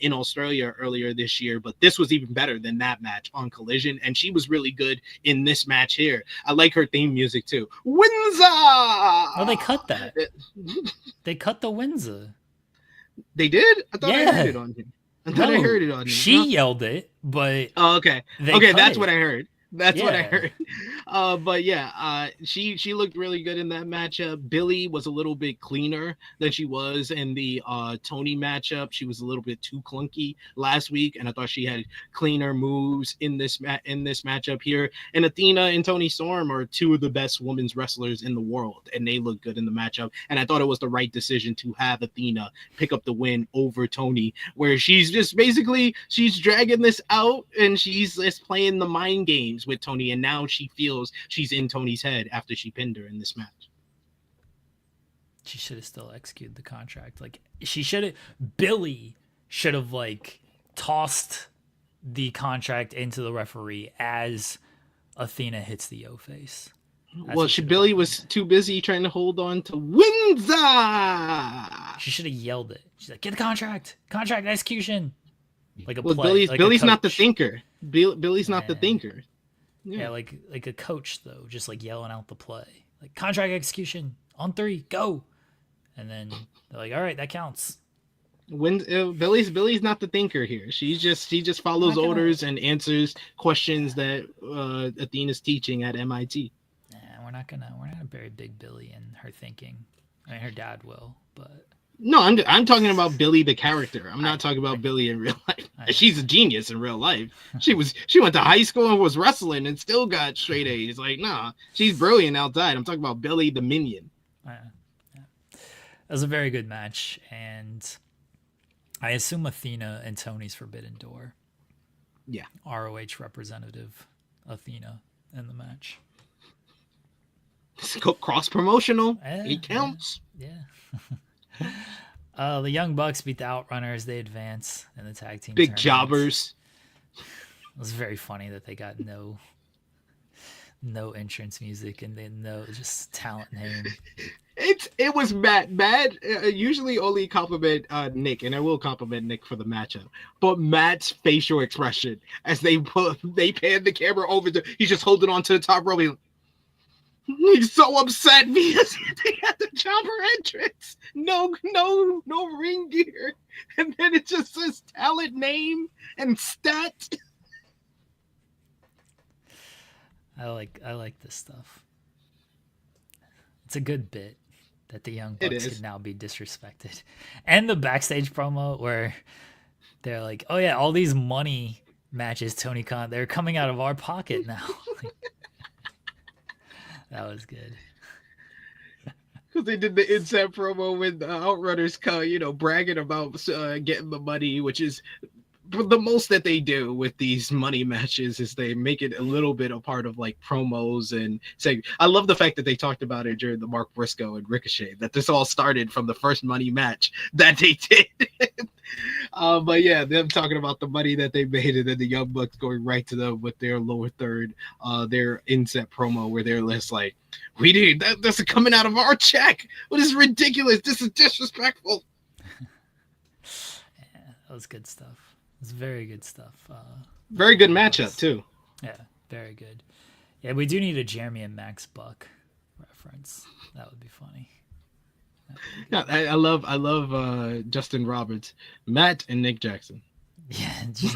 in Australia earlier this year, but this was even better than that match on Collision, and she was really good in this match here. I like her theme music too. Windsor! Oh, they cut that. They cut the Windsor. They did? I thought I heard it on him. I heard it on him. She yelled it, but okay. Okay, that's what I heard. That's what I heard. But yeah, she looked really good in that matchup. Billy was a little bit cleaner than she was in the Toni matchup. She was a little bit too clunky last week, and I thought she had cleaner moves in this matchup here. And Athena and Toni Storm are two of the best women's wrestlers in the world, and they look good in the matchup. And I thought it was the right decision to have Athena pick up the win over Toni, where she's just basically she's dragging this out, and she's just playing the mind games with Toni, and now she feels she's in Toni's head after she pinned her in this match. She should have still executed the contract. Like, Billy should have like tossed the contract into the referee as Athena hits the yo face. Billy was too busy trying to hold on to Windsor. She should have yelled it. She's like, get the contract execution. Like Billy's not the thinker. Billy's not the thinker. Yeah, like a coach though, just like yelling out the play, like contract execution on 3, go, and then they're like, all right, that counts. When Billy's not the thinker here. She just follows orders and answers questions that Athena's teaching at MIT. Nah, we're not gonna bury Big Billy in her thinking. I mean, her dad will, but. No, I'm talking about Billy the character. I'm not talking about Billy in real life. She's a genius in real life. She went to high school and was wrestling and still got straight A's. Like, nah, she's brilliant outside. I'm talking about Billy the minion. Yeah. It was a very good match, and I assume Athena and Toni's Forbidden Door. Yeah. ROH representative Athena in the match. Cross promotional. It counts. Yeah. The Young Bucks beat the Outrunners. They advance in the tag team. Big jobbers. It was very funny that they got no entrance music and then no just talent name. It was Matt. Matt usually only compliment Nick, and I will compliment Nick for the matchup. But Matt's facial expression as they pan the camera over he's just holding on to the top rope. He's so upset because they had the jobber entrance. No ring gear. And then it just says talent name and stat. I like this stuff. It's a good bit that the Young Bucks can now be disrespected. And the backstage promo where they're like, oh yeah, all these money matches, Tony Khan, they're coming out of our pocket now. That was good. Because they did the inset promo with the Outrunners, bragging about getting the money, which is the most that they do with these money matches is they make it a little bit a part of like promos and say, I love the fact that they talked about it during the Mark Briscoe and Ricochet, that this all started from the first money match that they did. But yeah, them talking about the money that they made and then the Young Bucks going right to them with their lower third, their inset promo where they're less like, we did that. This is coming out of our check. Well, this is ridiculous. This is disrespectful. Yeah, that was good stuff. It's very good stuff. Very good matchup too. Yeah, very good. Yeah, we do need a Jeremy and Max Buck reference. That would be funny. Yeah, I love Justin Roberts, Matt, and Nick Jackson. Yeah, just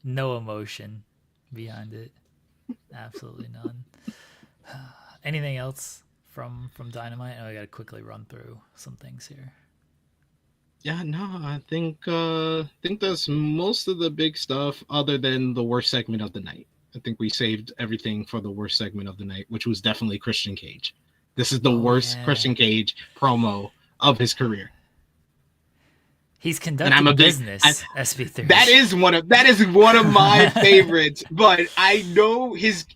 no emotion behind it. Absolutely none. Anything else from Dynamite? I got to quickly run through some things here. Yeah, no, I think that's most of the big stuff other than the worst segment of the night. I think we saved everything for the worst segment of the night, which was definitely Christian Cage. This is the worst Christian Cage promo of his career. He's conducting business, SP3. That is one of my favorites. But I know his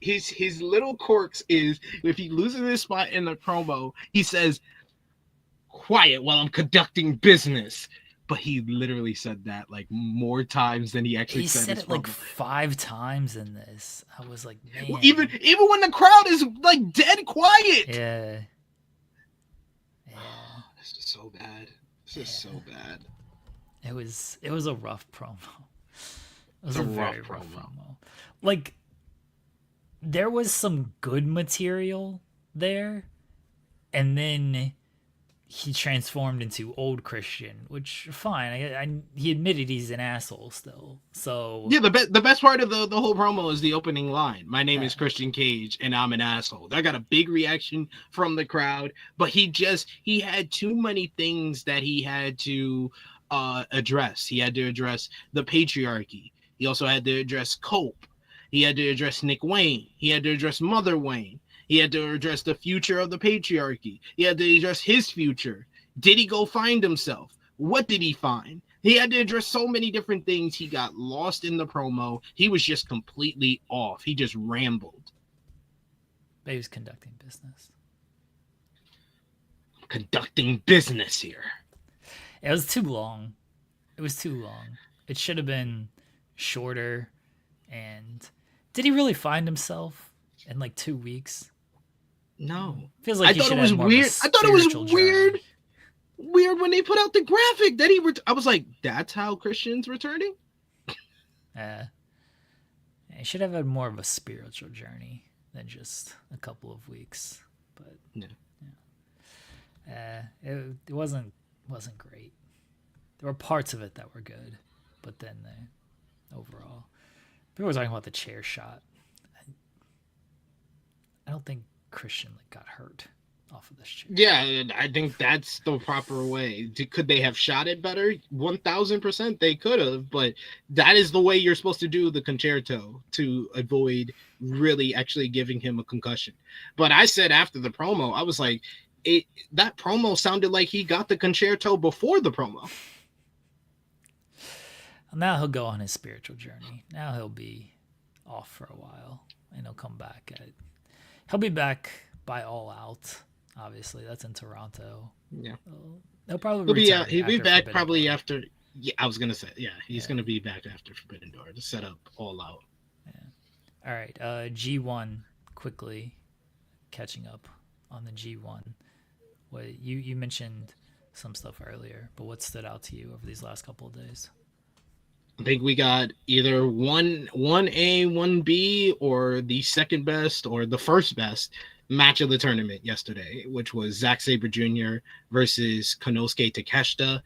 little quirks is if he loses his spot in the promo, he says, quiet while I'm conducting business. but he literally said that like more times than he actually He said it like 5 times in this. I was like, man. Well, even when the crowd is like dead quiet. Yeah. This is so bad. This is so bad. It was a rough promo. It was a very rough promo. Like, there was some good material there, and then he transformed into old Christian, which fine. He admitted he's an asshole still. So yeah, the best part of the whole promo is the opening line. My name is Christian Cage, and I'm an asshole. That got a big reaction from the crowd, but he had too many things that he had to address. He had to address the patriarchy. He also had to address Cope. He had to address Nick Wayne. He had to address Mother Wayne. He had to address the future of the patriarchy. He had to address his future. Did he go find himself? What did he find? He had to address so many different things. He got lost in the promo. He was just completely off. He just rambled. But he was conducting business. Conducting business here. It was too long. It should have been shorter. And did he really find himself in like 2 weeks? No. Feels like I thought it was weird. I thought it was weird. Weird when they put out the graphic that I was like, that's how Christian's returning? He should have had more of a spiritual journey than just a couple of weeks. But it wasn't great. There were parts of it that were good, but then overall, people were talking about the chair shot. I don't think Christian got hurt off of this chair. Yeah, I think that's the proper way. Could they have shot it better? 1,000% they could have, but that is the way you're supposed to do the concerto to avoid really actually giving him a concussion. But I said after the promo, I was like, that promo sounded like he got the concerto before the promo. Now he'll go on his spiritual journey. Now he'll be off for a while, and he'll come back He'll be back by All Out. Obviously, that's in Toronto. Yeah, he'll probably he'll be back probably after. Yeah, I was gonna say he's gonna be back after Forbidden Door to set up All Out. Yeah. All right, G1 quickly catching up on the G1. What you mentioned some stuff earlier, but what stood out to you over these last couple of days? I think we got either 1A, 1B, or the second best or the first best match of the tournament yesterday, which was Zack Sabre Jr. versus Konosuke Takeshita.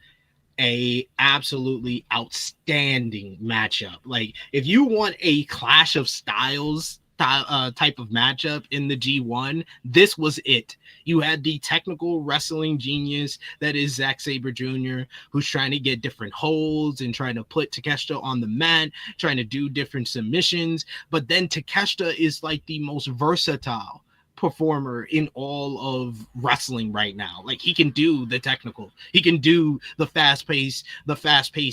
A absolutely outstanding matchup. Like, if you want a clash of styles type of matchup in the G1, this was it. You had the technical wrestling genius that is Zack Sabre Jr., who's trying to get different holds and trying to put Takeshita on the mat, trying to do different submissions. But then Takeshita is like the most versatile performer in all of wrestling right now. Like, he can do the technical, he can do the fast-paced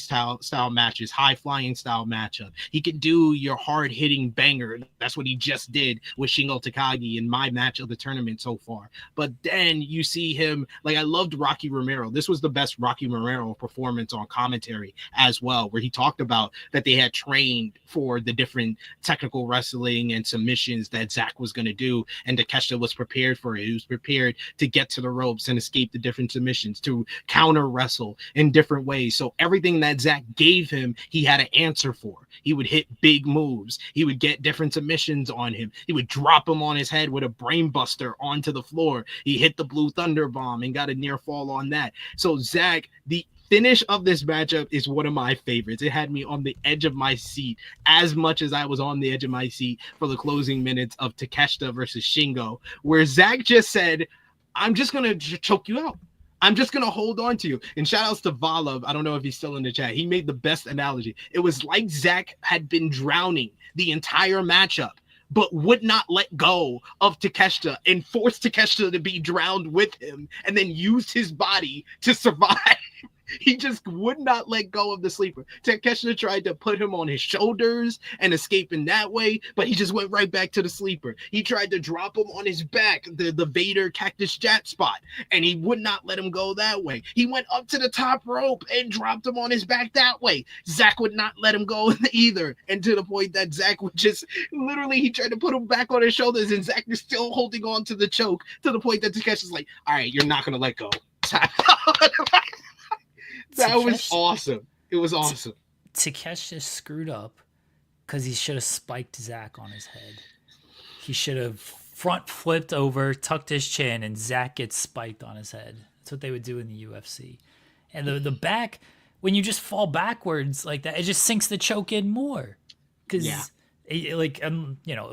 style matches, high-flying style matchup. He can do your hard-hitting banger. That's what he just did with Shingo Takagi in my match of the tournament so far. But then you see him, like, I loved Rocky Romero. This was the best Rocky Romero performance on commentary as well, where he talked about that they had trained for the different technical wrestling and submissions that Zack was going to do, and Takeshita was prepared for it. He was prepared to get to the ropes and escape the different submissions, to counter wrestle in different ways. So everything that Zack gave him, he had an answer for. He would hit big moves. He would get different submissions on him. He would drop him on his head with a brain buster onto the floor. He hit the Blue Thunder Bomb and got a near fall on that. So Zack, the finish of this matchup is one of my favorites. It had me on the edge of my seat as much as I was on the edge of my seat for the closing minutes of Takeshita versus Shingo, where Zack just said, I'm just going to choke you out. I'm just going to hold on to you. And shout outs to Vala. I don't know if he's still in the chat. He made the best analogy. It was like Zack had been drowning the entire matchup, but would not let go of Takeshita and forced Takeshita to be drowned with him, and then used his body to survive. He just would not let go of the sleeper. Takeshita tried to put him on his shoulders and escape in that way, but he just went right back to the sleeper. He tried to drop him on his back, the Vader Cactus Jack spot, and he would not let him go that way. He went up to the top rope and dropped him on his back that way. Zack would not let him go either, and to the point that Zack would just literally, he tried to put him back on his shoulders, and Zack is still holding on to the choke to the point that Takeshi's like, all right, you're not gonna let go. That was awesome. It was awesome. Takeshi screwed up because he should have spiked Zack on his head. He should have front flipped over, tucked his chin, and Zack gets spiked on his head. That's what they would do in the UFC. And the back, when you just fall backwards like that, it just sinks the choke in more. Because,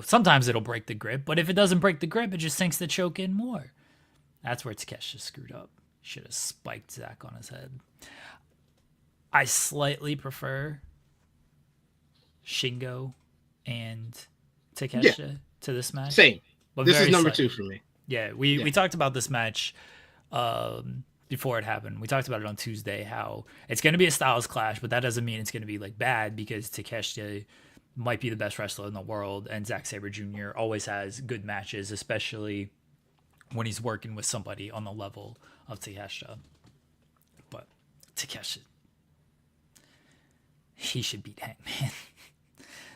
sometimes it'll break the grip, but if it doesn't break the grip, it just sinks the choke in more. That's where Takeshi screwed up. Should have spiked Zack on his head. I slightly prefer Shingo and Takeshi to this match. Same. But this is number 2 for me. Yeah, we talked about this match before it happened. We talked about it on Tuesday, how it's going to be a styles clash, but that doesn't mean it's going to be like bad, because Takeshi might be the best wrestler in the world, and Zack Sabre Jr. always has good matches, especially when he's working with somebody on the level of Takeshi. But Takeshi, he should beat Hangman.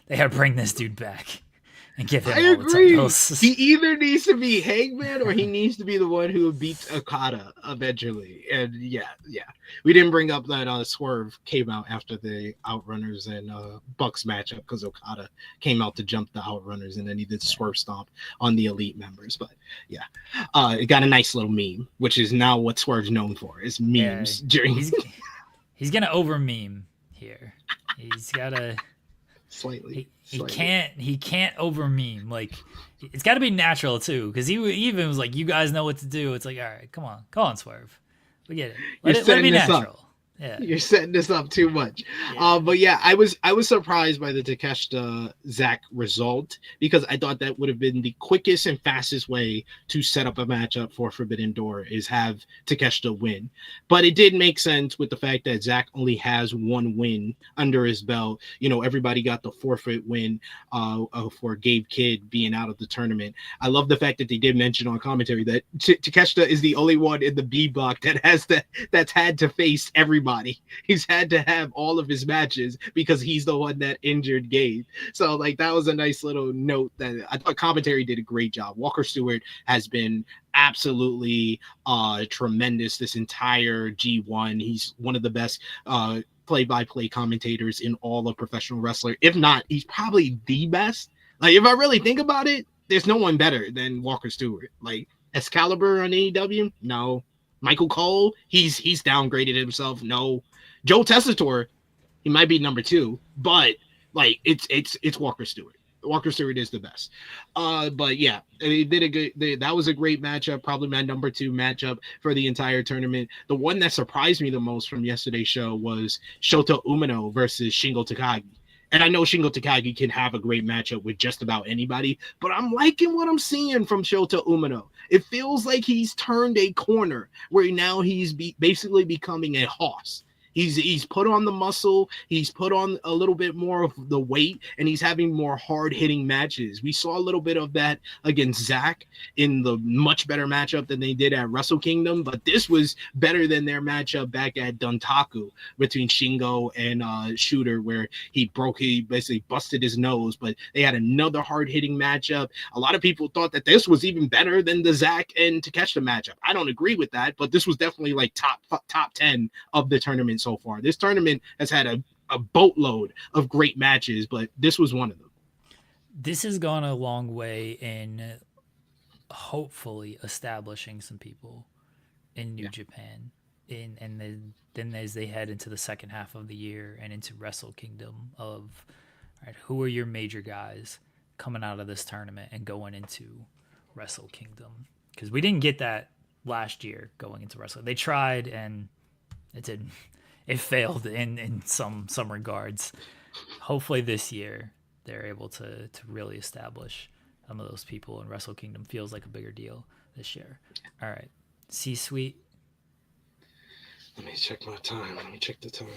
They gotta bring this dude back and give him all the titles. He either needs to be Hangman or he needs to be the one who beats Okada eventually. And yeah. We didn't bring up that Swerve came out after the Outrunners and Bucks matchup, because Okada came out to jump the Outrunners, and then he did Swerve Stomp on the Elite members. But yeah, it got a nice little meme, which is now what Swerve's known for, is memes. He's gonna over meme here. He's gotta slightly. He can't over meme. Like, it's got to be natural too, because he even was like, you guys know what to do. It's like, all right, come on, Swerve, we get it. Let it be natural. Yeah, you're setting this up too much. Yeah. But yeah, I was surprised by the Takeshita Zack result, because I thought that would have been the quickest and fastest way to set up a matchup for Forbidden Door, is have Takeshita win. But it did make sense with the fact that Zack only has one win under his belt. Everybody got the forfeit win for Gabe Kidd being out of the tournament. I love the fact that they did mention on commentary that Takeshita is the only one in the B block that's had to face everybody. He's had to have all of his matches because he's the one that injured Gabe. So that was a nice little note that I thought commentary did a great job. Walker Stewart has been absolutely tremendous this entire G1. He's one of the best play-by-play commentators in all of professional wrestling. If not, he's probably the best. If I really think about it, there's no one better than Walker Stewart. Excalibur on AEW? No. Michael Cole, he's downgraded himself. No. Joe Tessitore, he might be number 2, but it's Walker Stewart. Walker Stewart is the best. But yeah, they did that was a great matchup. Probably my number 2 matchup for the entire tournament. The one that surprised me the most from yesterday's show was Shota Umino versus Shingo Takagi. And I know Shingo Takagi can have a great matchup with just about anybody, but I'm liking what I'm seeing from Shota Umino. It feels like he's turned a corner where now he's basically becoming a hoss. He's put on the muscle. He's put on a little bit more of the weight, and he's having more hard-hitting matches. We saw a little bit of that against Zack in the much better matchup than they did at Wrestle Kingdom, but this was better than their matchup back at Duntaku between Shingo and Shooter, where he basically busted his nose, but they had another hard-hitting matchup. A lot of people thought that this was even better than the Zack and Takeshita matchup. I don't agree with that, but this was definitely top 10 of the tournament so far. This tournament has had a boatload of great matches, but this was one of them. This has gone a long way in hopefully establishing some people in New Japan, and then as they head into the second half of the year and into Wrestle Kingdom, of right, who are your major guys coming out of this tournament and going into Wrestle Kingdom, because we didn't get that last year going into Wrestle. They tried and it didn't. It failed in some regards. Hopefully this year they're able to really establish some of those people, and Wrestle Kingdom feels like a bigger deal this year. All right, C-Suite. Let me check my time. Let me check the time.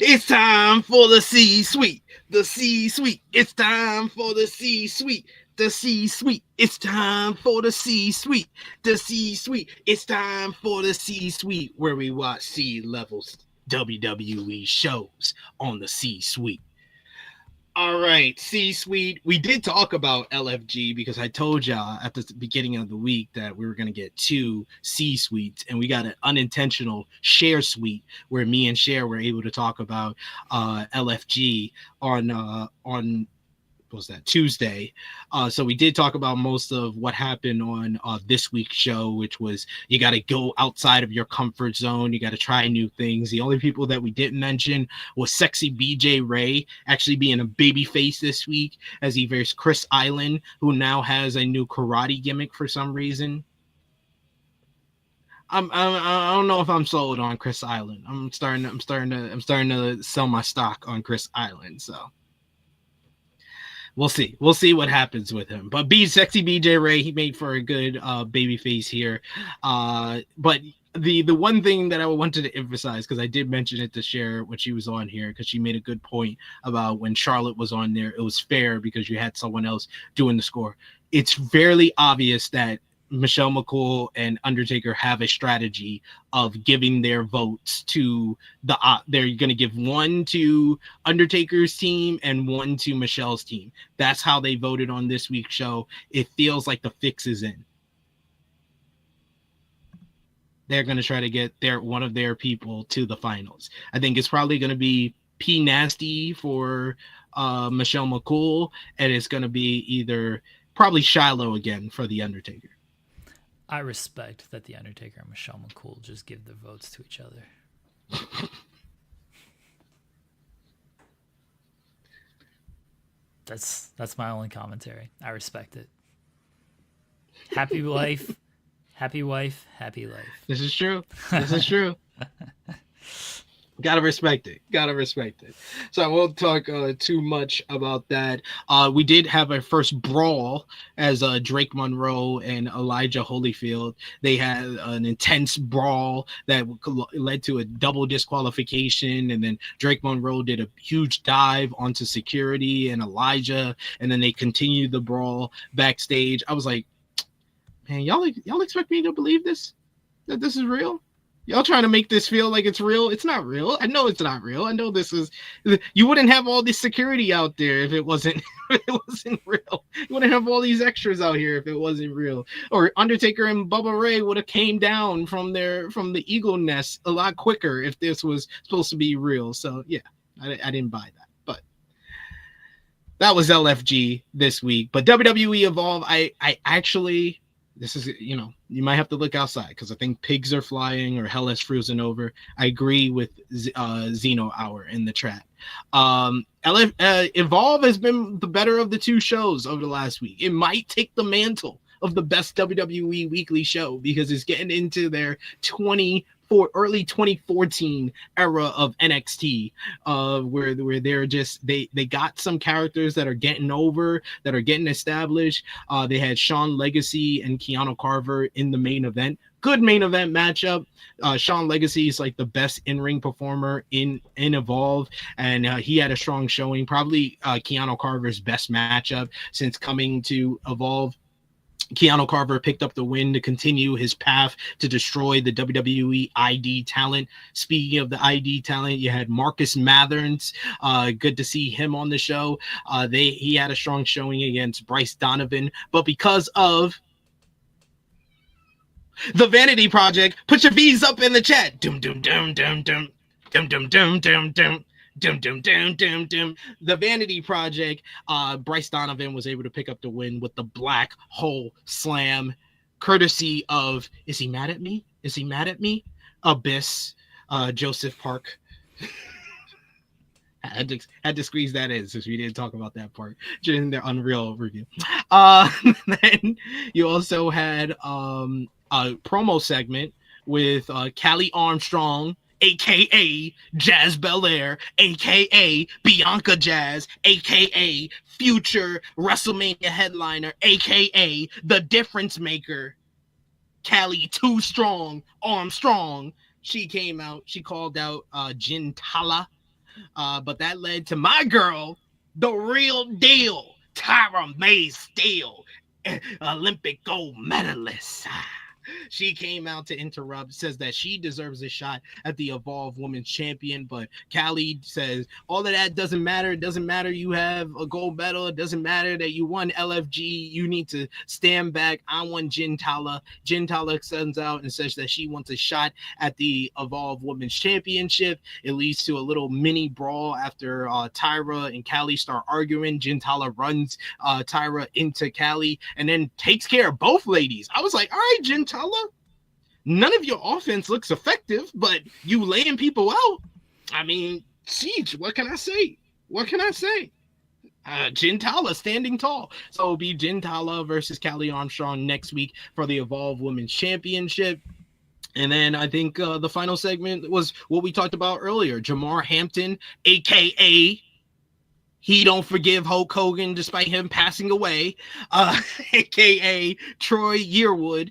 It's time for the C-suite. The C-suite. It's time for the C-suite. The C-suite. It's time for the C-suite. The C-suite. It's time for the C-suite, where we watch C-levels WWE shows on the C-suite. All right, C-suite. We did talk about LFG because I told y'all at the beginning of the week that we were going to get 2 C-suites, and we got an unintentional share suite where me and Cher were able to talk about LFG on was that Tuesday. So we did talk about most of what happened on this week's show, which was you got to go outside of your comfort zone. You got to try new things. The only people that we didn't mention was sexy BJ Ray actually being a babyface this week as he faced Chris Island, who now has a new karate gimmick for some reason. I don't know if I'm sold on Chris Island. I'm starting to sell my stock on Chris Island. So we'll see. We'll see what happens with him. But sexy BJ Ray, he made for a good baby face here. But the one thing that I wanted to emphasize, because I did mention it to Cher when she was on here, because she made a good point about when Charlotte was on there, it was fair because you had someone else doing the score. It's fairly obvious that Michelle McCool and Undertaker have a strategy of giving their votes to they're going to give one to Undertaker's team and one to Michelle's team. That's how they voted on this week's show. It feels like the fix is in. They're going to try to get one of their people to the finals. I think it's probably going to be P Nasty for Michelle McCool, and it's going to be either probably Shiloh again for the Undertaker. I respect that the Undertaker and Michelle McCool just give their votes to each other. That's my only commentary. I respect it. Happy wife, happy life. This is true. This is true. Gotta respect it. So I won't talk too much about that. We did have our first brawl as Drake Monroe and Elijah Holyfield. They had an intense brawl that led to a double disqualification, and then Drake Monroe did a huge dive onto security and Elijah, and then they continued the brawl backstage. I was like, man, y'all expect me to believe this? That this is real? Y'all trying to make this feel like it's real? It's not real. I know it's not real. I know you wouldn't have all this security out there if it wasn't real. You wouldn't have all these extras out here if it wasn't real. Or Undertaker and Bubba Ray would have came down from the eagle nest a lot quicker if this was supposed to be real. So yeah, I didn't buy that. But that was LFG this week. But WWE Evolve, I actually, this is, you might have to look outside because I think pigs are flying or hell has frozen over. I agree with Zeno Hour in the chat. Evolve has been the better of the 2 shows over the last week. It might take the mantle of the best WWE weekly show because it's getting into their early 2014 era of NXT, where they're just they got some characters that are getting over, that are getting established. They had Shawn Legacy and Keanu Carver in the main event. Good main event matchup. Shawn Legacy is like the best in-ring performer in Evolve, and he had a strong showing. Probably Keanu Carver's best matchup since coming to Evolve. Keanu Carver picked up the win to continue his path to destroy the WWE ID talent. Speaking of the ID talent, you had Marcus Matherns. Good to see him on the show. He had a strong showing against Bryce Donovan, but because of the Vanity Project, put your V's up in the chat. Dum dum dum dum dum dum dum dum dum dum. Dum, dum, dum, dum, dum. The Vanity Project, Bryce Donovan was able to pick up the win with the Black Hole Slam, courtesy of, is he mad at me? Abyss, Joseph Park. had to squeeze that in since we didn't talk about that part during the Unreal review. Then you also had a promo segment with Callie Armstrong, aka Jazz Belair, aka Bianca Jazz, aka future WrestleMania headliner, aka the difference maker, Callie Too Strong, Armstrong. She came out. She called out Gintala. But that led to my girl, the real deal, Tyra May Steele, Olympic gold medalist. She came out to interrupt, says that she deserves a shot at the Evolve Women's Champion, but Callie says all of that doesn't matter. It doesn't matter you have a gold medal. It doesn't matter that you won LFG. You need to stand back. I want Gintala. Gintala sends out and says that she wants a shot at the Evolve Women's Championship. It leads to a little mini brawl after Tyra and Callie start arguing. Gintala runs Tyra into Callie and then takes care of both ladies. I was like, all right, Gintala, none of your offense looks effective, but you laying people out. I mean, Siege, what can I say? Gintala standing tall. So it'll be Gintala versus Callie Armstrong next week for the Evolve Women's Championship. And then I think the final segment was what we talked about earlier. Jamar Hampton, a.k.a. He don't forgive Hulk Hogan despite him passing away, a.k.a. Troy Yearwood.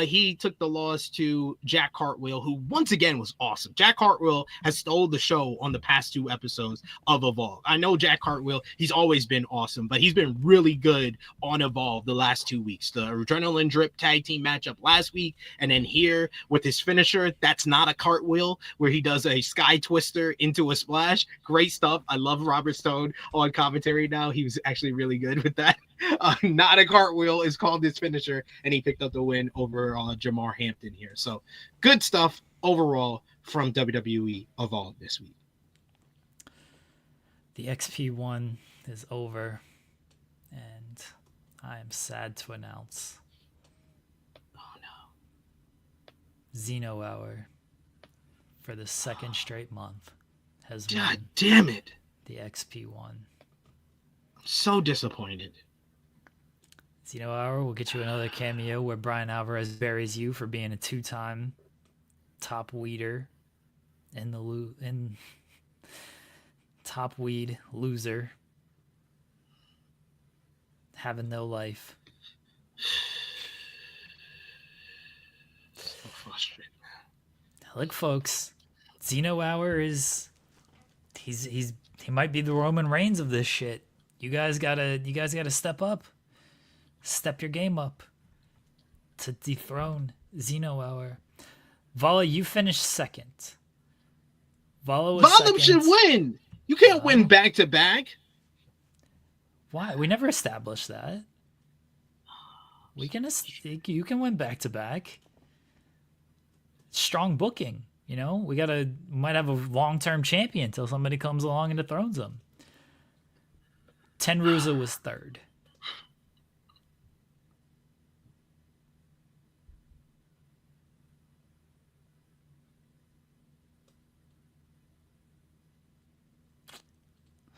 He took the loss to Jack Hartwell, who once again was awesome. Jack Hartwell has stole the show on the past 2 episodes of Evolve. I know Jack Hartwell, he's always been awesome, but he's been really good on Evolve the last 2 weeks. The Adrenaline Drip tag team matchup last week, and then here with his finisher, that's not a cartwheel, where he does a sky twister into a splash. Great stuff. I love Robert Stone on commentary now. He was actually really good with that. Not a cartwheel is called his finisher, and he picked up the win over Jamar Hampton here. So good stuff overall from WWE Evolve this week. The XP1 is over, and I am sad to announce, oh no, Xeno Hour for the second straight month has God won damn it. the XP1. I'm so disappointed. Xeno Hour will get you another cameo where Brian Alvarez buries you for being a 2-time top weeder in top weed loser, having no life. So frustrating. Look, folks, Xeno Hour is he might be the Roman Reigns of this shit. You guys gotta step up. Step your game up to dethrone Xeno Hour. Vala, you finished second. Vala should win. You can't win back to back. Why? We never established that. You can win back to back. Strong booking, you know. We might have a long-term champion until somebody comes along and dethrones him. Tenruza was third.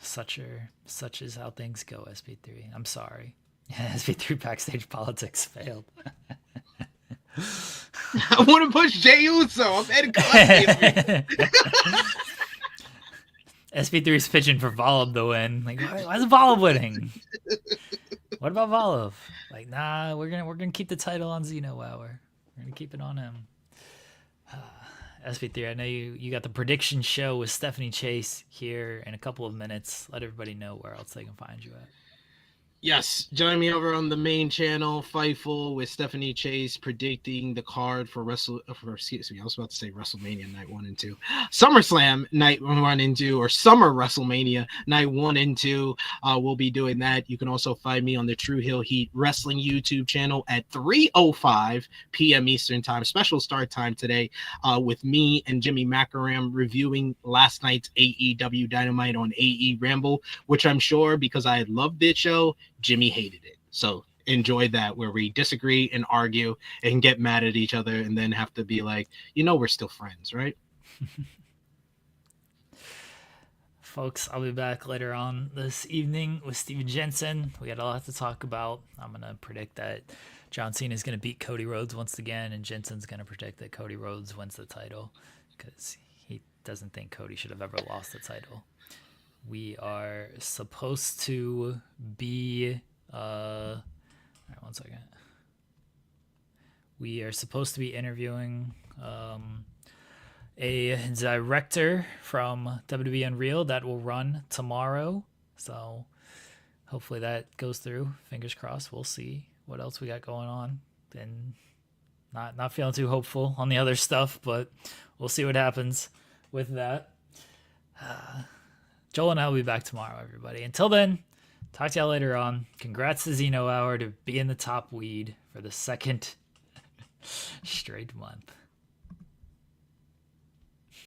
Such is how things go, SP3. I'm sorry. SP3 backstage politics failed. I want to push Jey Uso. I'm Ed Clay. SP3's pitching for Volov to win. Like, why is Volov winning? What about Volov? Like, nah, we're gonna keep the title on Xeno Hour. We're gonna keep it on him. SP3, I know you got the prediction show with Stephanie Chase here in a couple of minutes. Let everybody know where else they can find you at. Yes, join me over on the main channel, Fightful, with Stephanie Chase predicting the card for I was about to say WrestleMania Night 1 and 2. SummerSlam Night 1 and 2, or Summer WrestleMania Night 1 and 2. We'll be doing that. You can also find me on the True Hill Heat Wrestling YouTube channel at 3:05 p.m. Eastern Time. Special start time today with me and Jimmy Macaram reviewing last night's AEW Dynamite on AE Ramble, which I'm sure, because I loved this show, Jimmy hated it. So enjoy that, where we disagree and argue and get mad at each other and then have to be like, we're still friends, right? Folks, I'll be back later on this evening with Steven Jensen. We got a lot to talk about. I'm going to predict that John Cena is going to beat Cody Rhodes once again, and Jensen's going to predict that Cody Rhodes wins the title because he doesn't think Cody should have ever lost the title. We are supposed to be all right, 1 second. We are supposed to be interviewing a director from WWE Unreal that will run tomorrow. So hopefully that goes through. Fingers crossed. We'll see what else we got going on. And not feeling too hopeful on the other stuff, but we'll see what happens with that. Joel and I will be back tomorrow, everybody. Until then, talk to y'all later on. Congrats to Xeno Hour to be in the top weed for the second straight month.